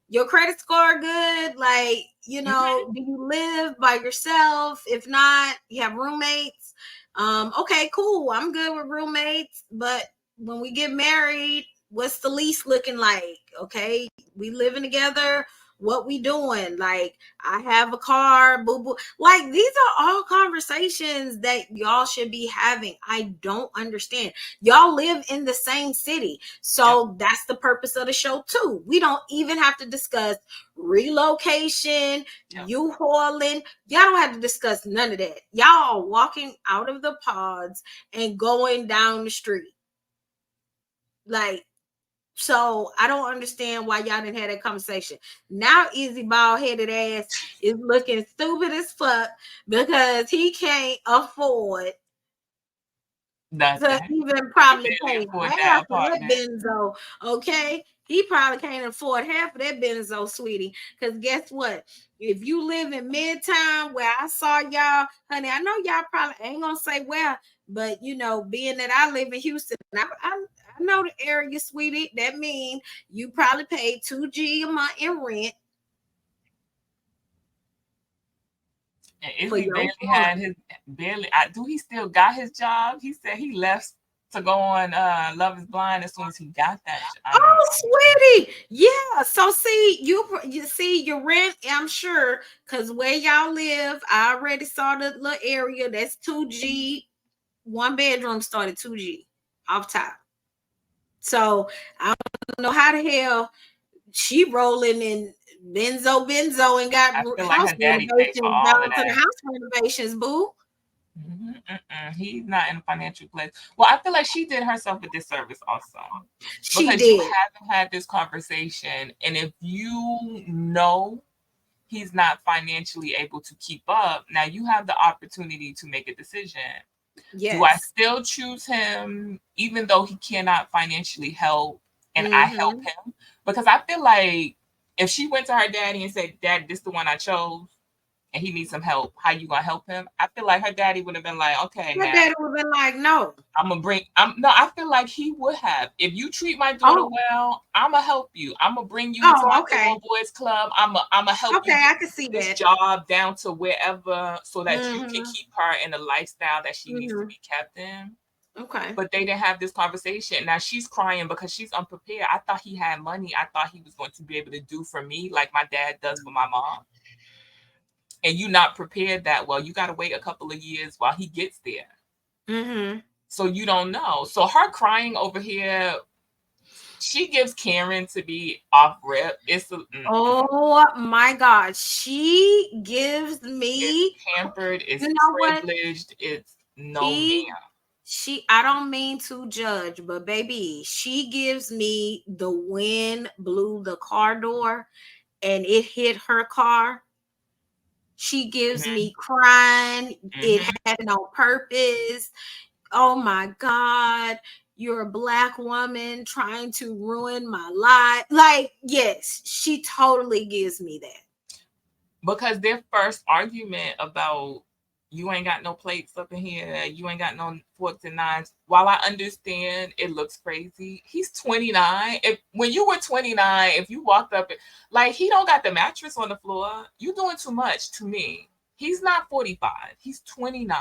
your credit score good, like, Mhm. do you live by yourself? If not, you have roommates. Okay, cool. I'm good with roommates, but when we get married, what's the lease looking like? Okay, we living together. What we doing? Like, I have a car, boo boo. Like, these are all conversations that y'all should be having. I don't understand. Y'all live in the same city. Yep. So that's the purpose of the show, too. We don't even have to discuss relocation, Yep. U-hauling. Y'all don't have to discuss none of that. Y'all are walking out of the pods and going down the street. Like, so I don't understand why y'all didn't have that conversation. Now Easy bald headed ass is looking stupid as fuck because he can't afford to Nothing. even He probably barely pay afford that half of that apartment. benzo. Okay, he probably can't afford half of that benzo, sweetie. Because guess what? If you live in Midtown, where I saw y'all, honey, I know y'all probably ain't gonna say where, but being that I live in Houston, I know the area, sweetie. That means you probably paid $2G a month in rent And for Izzy your barely one. had his barely. Do he still got his job? He said he left to go on Love Is Blind as soon as he got that. I don't Oh, know. sweetie. Yeah. So see, you see your rent, I'm sure, because where y'all live, I already saw the little area. That's 2G. One bedroom started 2G off top. So I don't know how the hell she rolling in benzo and got I feel like house her daddy paid for renovations all of down to the that. house renovations, boo. He's not in a financial place. Well, I feel like she did herself a disservice also She because you did. haven't had this conversation, and if you know he's not financially able to keep up, now you have the opportunity to make a decision. Do I Yes. still choose him even though he cannot financially help and I help Mm-hmm. him? Because I feel like if she went to her daddy and said, Dad, this is the one I chose and he needs some help, how you gonna help him? I feel like her daddy would have been like, okay, Her now daddy would have been like, no. I'm gonna bring. I'm no. I feel like he would have. If you treat my daughter Oh, well, I'm gonna help you. I'm gonna bring you into my oh, okay. little boys club. I'm gonna help you Okay, get I can see this that. job down to wherever, so that you can Mm-hmm. keep her in the lifestyle that she needs to Mm-hmm. be kept in. Okay. But they didn't have this conversation. Now she's crying because she's unprepared. I thought he had money. I thought he was going to be able to do for me like my dad does for my mom. And you not prepared that well. You got to wait a couple of years while he gets there. Mm-hmm. So you don't know. So her crying over here, she gives Karen to be off rip. Oh my God. She gives It's me, pampered. It's you know what? privileged. It's no She, ma'am. I don't mean to judge, but baby, she gives me the wind blew the car door and it hit her car. She gives Hmm. me crying. It Hmm. happened on purpose. Oh my God, you're a black woman trying to ruin my life. Like, yes, she totally gives me that. Because their first argument about you ain't got no plates up in here, you ain't got no forks and knives. While I understand it looks crazy, he's 29. If when you were 29, if you walked up, like he don't got the mattress on the floor, you doing too much to me. He's not 45. He's 29.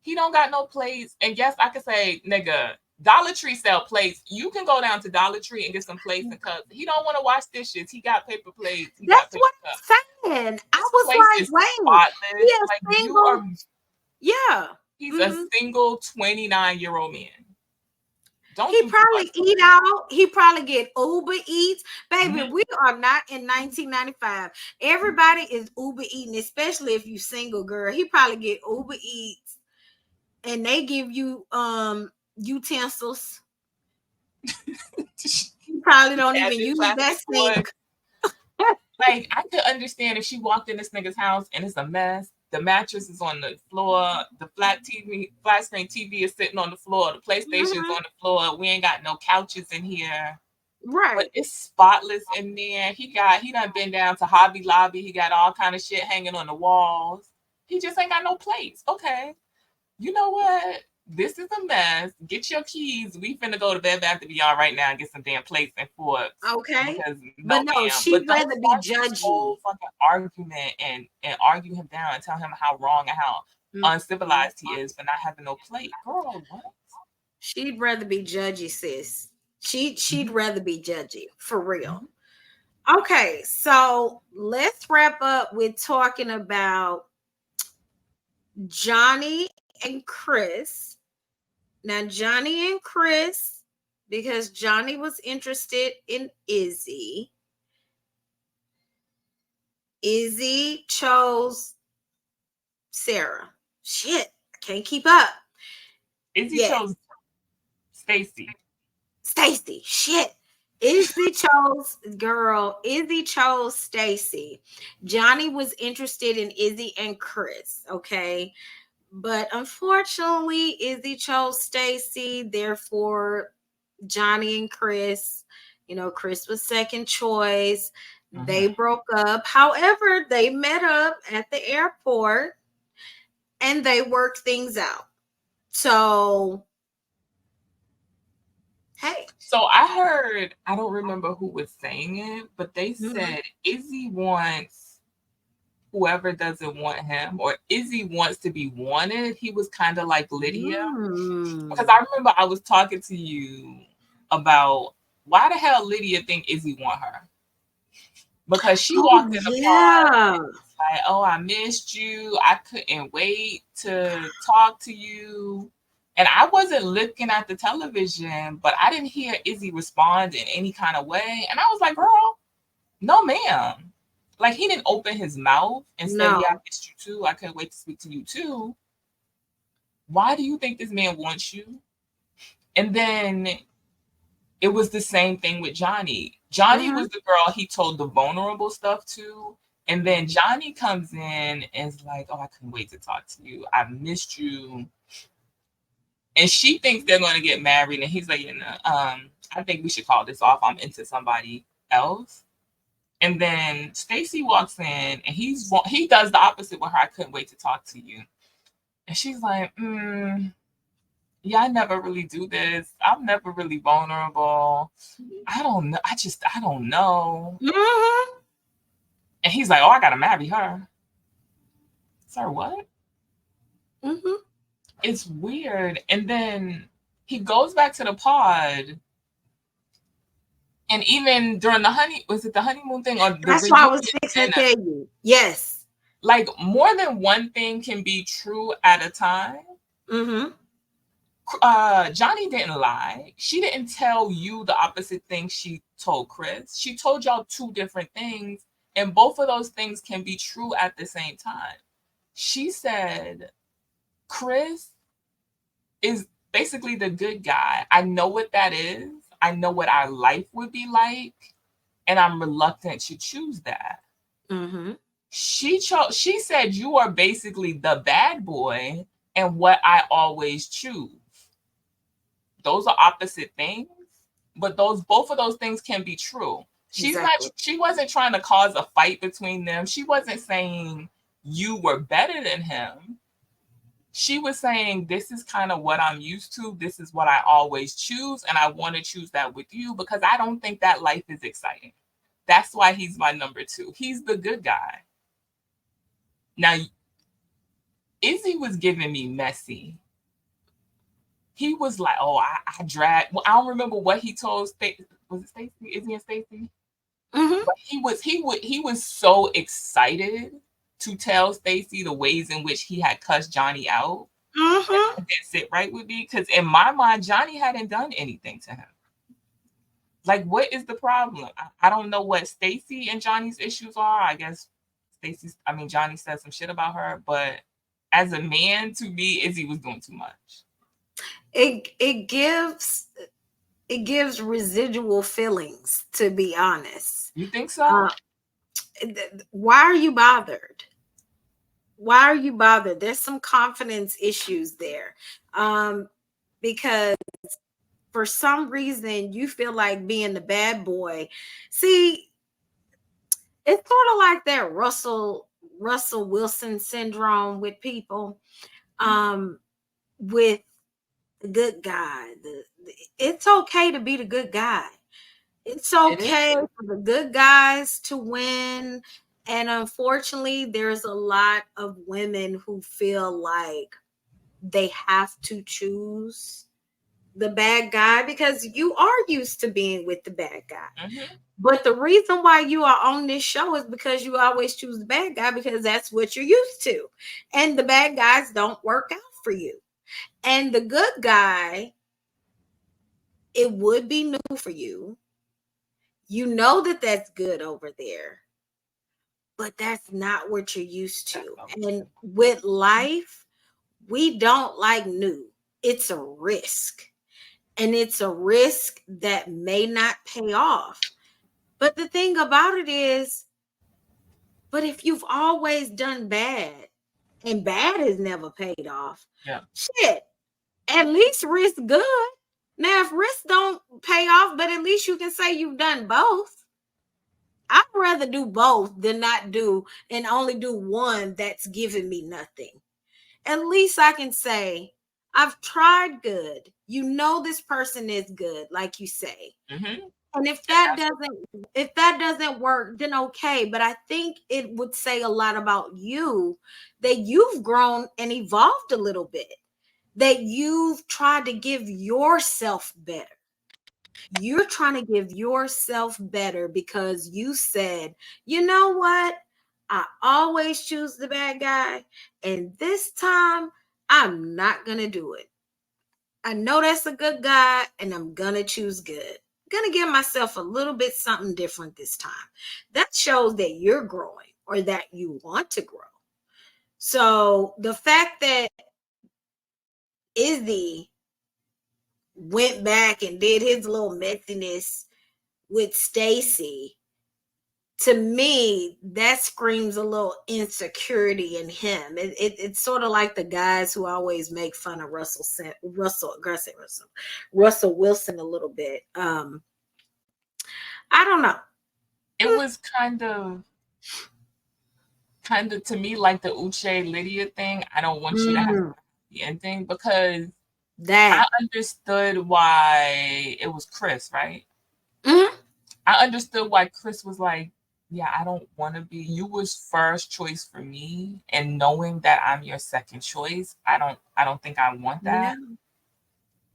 He don't got no plates. And yes, I could say, nigga, Dollar Tree sell plates. You can go down to Dollar Tree and get some plates and cups. He don't want to wash dishes. He got paper plates. He got That's paper what cups. I'm saying. I His was place like, is wait, he spotless. is Like you single. are, Yeah. he's a Hmm. single 29-year-old man. Don't He do too much probably for eat out. He probably get Uber Eats. him. Baby, Mhm. we are not in 1995. Everybody is Uber eating, especially if you single, girl. He probably get Uber Eats. and they give you utensils. You probably don't even Cabin use that plastic sink. wood. Like, I could understand if she walked in this nigga's house and it's a mess. The mattress is on the floor. The flat screen TV is sitting on the floor. The PlayStation's Mhm. on the floor. We ain't got no couches in here. But Right. it's spotless in there. He done been down to Hobby Lobby. He got all kind of shit hanging on the walls. He just ain't got no plates. Okay. You know what? This is a mess. Get your keys. We finna go to Bed Bath & Beyond right now and get some damn plates and forks. Okay. Because no, But no, ma'am. But she'd don't rather be start this judgy. whole fucking argument and argue him down and tell him how wrong and how Mhm. uncivilized he is for not having no plate. Girl, what? She'd rather be judgy, sis. She'd rather be judgy for real. Mhm. Okay, so let's wrap up with talking about Johnny and Chris. Now, Johnny and Chris, because Johnny was interested in Izzy. Izzy chose Sarah. Shit, I can't keep up. Izzy Yes, chose Stacy. Stacy. Shit. Izzy chose Stacy. Johnny was interested in Izzy and Chris, okay? But unfortunately, Izzy chose Stacy. Therefore, Johnny and Chris, Chris was second choice. They Mm-hmm. broke up. However, they met up at the airport and they worked things out. So, hey. So I heard, I don't remember who was saying it, but they Mhm. said Izzy wants whoever doesn't want him, or Izzy wants to be wanted. He was kind of like Lydia. Because Mm. I remember I was talking to you about why the hell Lydia think Izzy want her. Because she Oh, walked in the pod yeah. like, oh, I missed you. I couldn't wait to talk to you. And I wasn't looking at the television, but I didn't hear Izzy respond in any kind of way. And I was like, girl, no, ma'am. Like, he didn't open his mouth and say, yeah, I No. missed you too. I couldn't wait to speak to you too. Why do you think this man wants you? And then it was the same thing with Johnny. Johnny Mhm. was the girl he told the vulnerable stuff to. And then Johnny comes in and is like, oh, I couldn't wait to talk to you. I missed you. And she thinks they're going to get married. And he's like, I think we should call this off. I'm into somebody else. And then Stacy walks in and he does the opposite with her. I couldn't wait to talk to you. And she's like, yeah, I never really do this. I'm never really vulnerable. I don't know. I don't know. Mhm. And he's like, oh, I got to marry her. Sir, what? Mhm. It's weird. And then he goes back to the pod. And even during was it the honeymoon thing or the That's why I reunion was fixing to dinner? tell you. Yes. Like, more than one thing can be true at a time. Mhm. Johnny didn't lie. She didn't tell you the opposite thing she told Chris. She told y'all two different things, and both of those things can be true at the same time. She said, Chris is basically the good guy. I know what that is. I know what our life would be like, and I'm reluctant to choose that. Mhm. She said you are basically the bad boy and what I always choose. Those are opposite things, but those both of those things can be true. Exactly. She wasn't trying to cause a fight between them. She wasn't saying you were better than him. She was saying this is kind of what I'm used to. This is what I always choose, and I want to choose that with you because I don't think that life is exciting. That's why he's my number 2. He's the good guy. Now, Izzy was giving me messy. He was like, "Oh, I dragged." Well, I don't remember what he told. Was it Stacy? Izzy and Stacy? Mhm. But he was so excited to tell Stacy the ways in which he had cussed Johnny out. And Mhm. that didn't sit right with me because in my mind, Johnny hadn't done anything to him. Like, what is the problem? I don't know what Stacy and Johnny's issues are. I guess Johnny said some shit about her, but as a man, to me, Izzy was doing too much. It gives residual feelings, to be honest. You think so? Why are you bothered? Why are you bothered? There's some confidence issues there. Because for some reason you feel like being the bad boy. See, it's sort of like that Russell Wilson syndrome with people. With the good guy. It's okay to be the good guy. It's okay for the good guys to win. And unfortunately, there's a lot of women who feel like they have to choose the bad guy because you are used to being with the bad guy. Mm-hmm. But the reason why you are on this show is because you always choose the bad guy because that's what you're used to. And the bad guys don't work out for you. And the good guy, it would be new for you. You know that that's good over there, but that's not what you're used to. And with life, we don't like new. It's a risk. And it's a risk that may not pay off. But the thing about it is, but if you've always done bad and bad has never paid off, shit, at least risk good. Now, if risk don't pay off, but at least you can say you've done both. I'd rather do both than not do and only do one that's giving me nothing. At least I can say, I've tried good. You know this person is good, like you say. Mm-hmm. And if that doesn't work, then okay. But I think it would say a lot about you that you've grown and evolved a little bit, that you've tried to give yourself better. You're trying to give yourself better because you said, you know what? I always choose the bad guy. And this time, I'm not going to do it. I know that's a good guy, and I'm going to choose good. I'm going to give myself a little bit something different this time. That shows that you're growing or that you want to grow. So the fact that Izzy went back and did his little messiness with Stacy, to me, that screams a little insecurity in him. It's sort of like the guys who always make fun of Russell Wilson a little bit. I don't know. It was kind of to me like the Uche Lydia thing. I don't want you to have the ending because I understood why it was Chris, right? Mm-hmm. I understood why Chris was like, yeah, I don't want to be. You was first choice for me, and knowing that I'm your second choice, I don't think I want that. Yeah.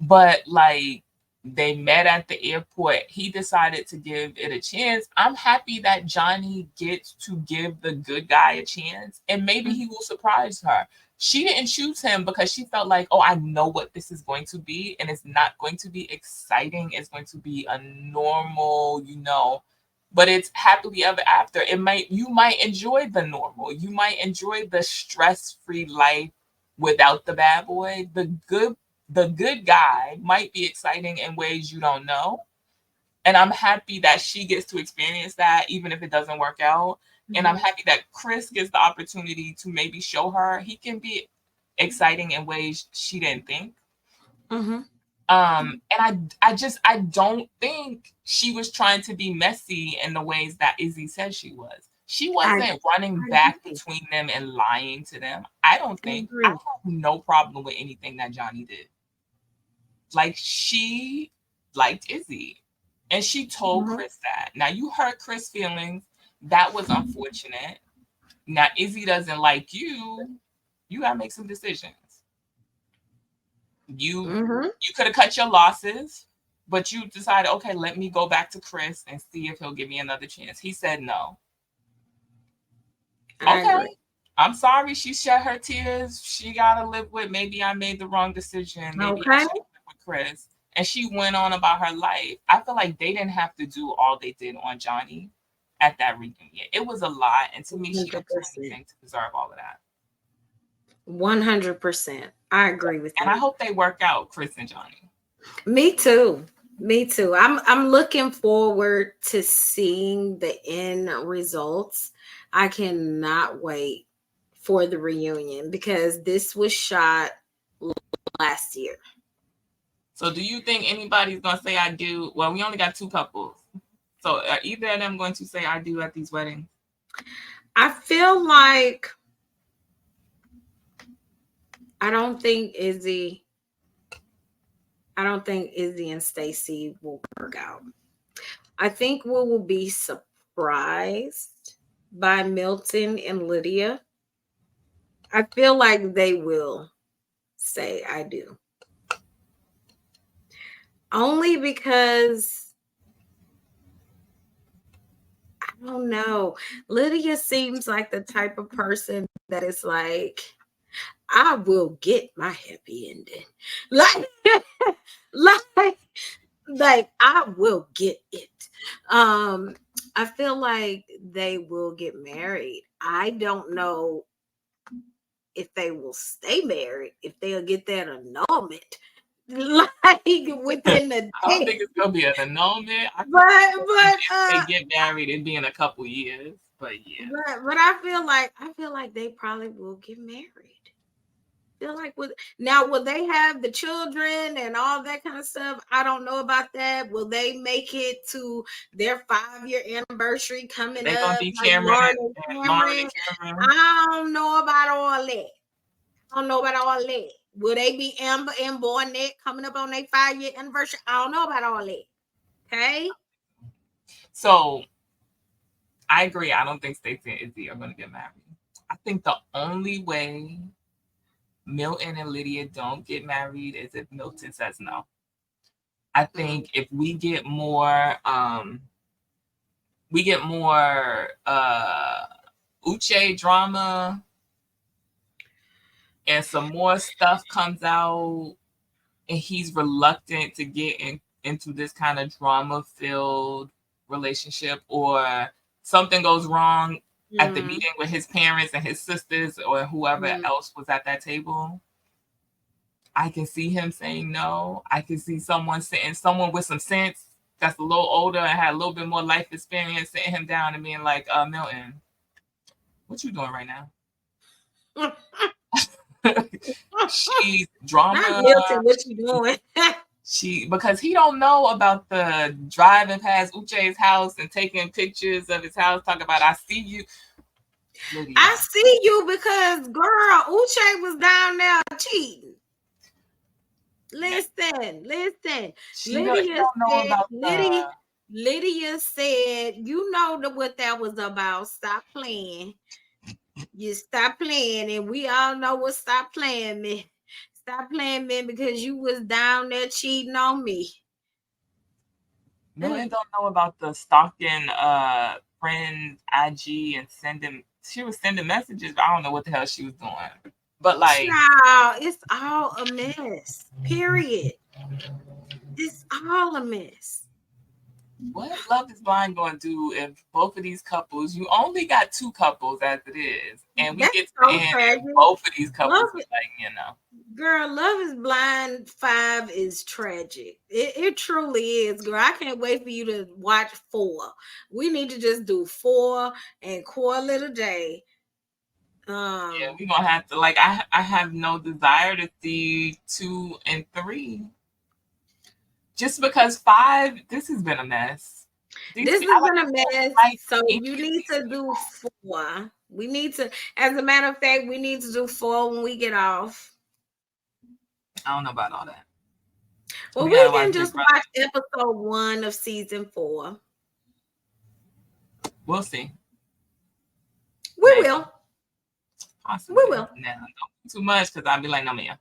But like they met at the airport, he decided to give it a chance. I'm happy that Johnny gets to give the good guy a chance, and maybe he will surprise her. She didn't choose him because she felt like, oh, I know what this is going to be, and it's not going to be exciting. It's going to be a normal, but it's happily ever after. You might enjoy the normal. You might enjoy the stress-free life without the bad boy. The good guy might be exciting in ways you don't know. And I'm happy that she gets to experience that, even if it doesn't work out. And I'm happy that Chris gets the opportunity to maybe show her he can be exciting in ways she didn't think. Mm-hmm. And I don't think she was trying to be messy in the ways that Izzy said she was. She wasn't running back between them and lying to them. I have no problem with anything that Johnny did. Like, she liked Izzy. And she told Chris that. Now, you hurt Chris' feelings. That was unfortunate. Now, Izzy doesn't like you. You got to make some decisions. You could have cut your losses, but you decided, okay, let me go back to Chris and see if he'll give me another chance. He said no. Okay. I'm sorry she shed her tears. She got to live with, maybe I made the wrong decision. Maybe I should live with Chris. And she went on about her life. I feel like they didn't have to do all they did on Johnny at that reunion. It was a lot. And to me, she didn't do anything to deserve all of that. 100%. I agree with And you. I hope they work out, Chris and Johnny. Me too. Me too. I'm looking forward to seeing the end results. I cannot wait for the reunion because this was shot last year. So do you think anybody's going to say I do? Well, we only got 2 couples. So are either of them going to say I do at these weddings? I feel like I don't think Izzy and Stacy will work out. I think we will be surprised by Milton and Lydia. I feel like they will say I do. Only because I don't know. Lydia seems like the type of person that is like, I will get my happy ending. Like, like, like I will get it. I feel like they will get married. I don't know if they will stay married, if they'll get that annulment. Like within the I don't day. think it's gonna be an annulment. But if they get married, it'd be in a couple years. But yeah, but I feel like they probably will get married. Feel like will they have the children and all that kind of stuff? I don't know about that. Will they make it to their 5-year anniversary coming they gonna up? be Like Cameron and Lauren and Cameron. I don't know about all that. I don't know about all that. Will they be Amber and Barnett coming up on their 5-year anniversary? I don't know about all that. Okay. So I agree. I don't think Stacey and Izzy are gonna get married. I think the only way Milton and Lydia don't get married is if Milton says no. I think if we get more Uche drama and some more stuff comes out and he's reluctant to get into this kind of drama filled relationship, or something goes wrong at the meeting with his parents and his sisters or whoever else was at that table, I can see him saying no. I can see someone with some sense that's a little older and had a little bit more life experience sitting him down and being like, Milton, what you doing right now? She's drama. Not Milton, what you doing? Because he don't know about the driving past Uche's house and taking pictures of his house, talking about I see you. Lydia. I see you because girl, Uche was down there cheating. Listen. Lydia said, you know what that was about. Stop playing. You stop playing, and we all know what stop playing meant. Stop playing me because you was down there cheating on me. Milton don't know about the stalking friend IG and she was sending messages, but I don't know what the hell she was doing. But like, child, it's all a mess. Period. It's all a mess. What Love is Blind going to do if both of these couples, you only got 2 couples as it is, and we get to end both of these couples Girl, Love is Blind 5 is tragic. It truly is, girl. I can't wait for you to watch 4. We need to just do 4 and call it a day. Yeah, we're gonna have to I have no desire to see 2 and 3. Just because 5, this has been a mess. This has been a mess. So you need to do 4. We need to, as a matter of fact, we need to do 4 when we get off. I don't know about all that. Well, we can just watch episode 1 of season 4. We'll see. We will. Possibly. We will. No, don't too much because I'll be like, no, man.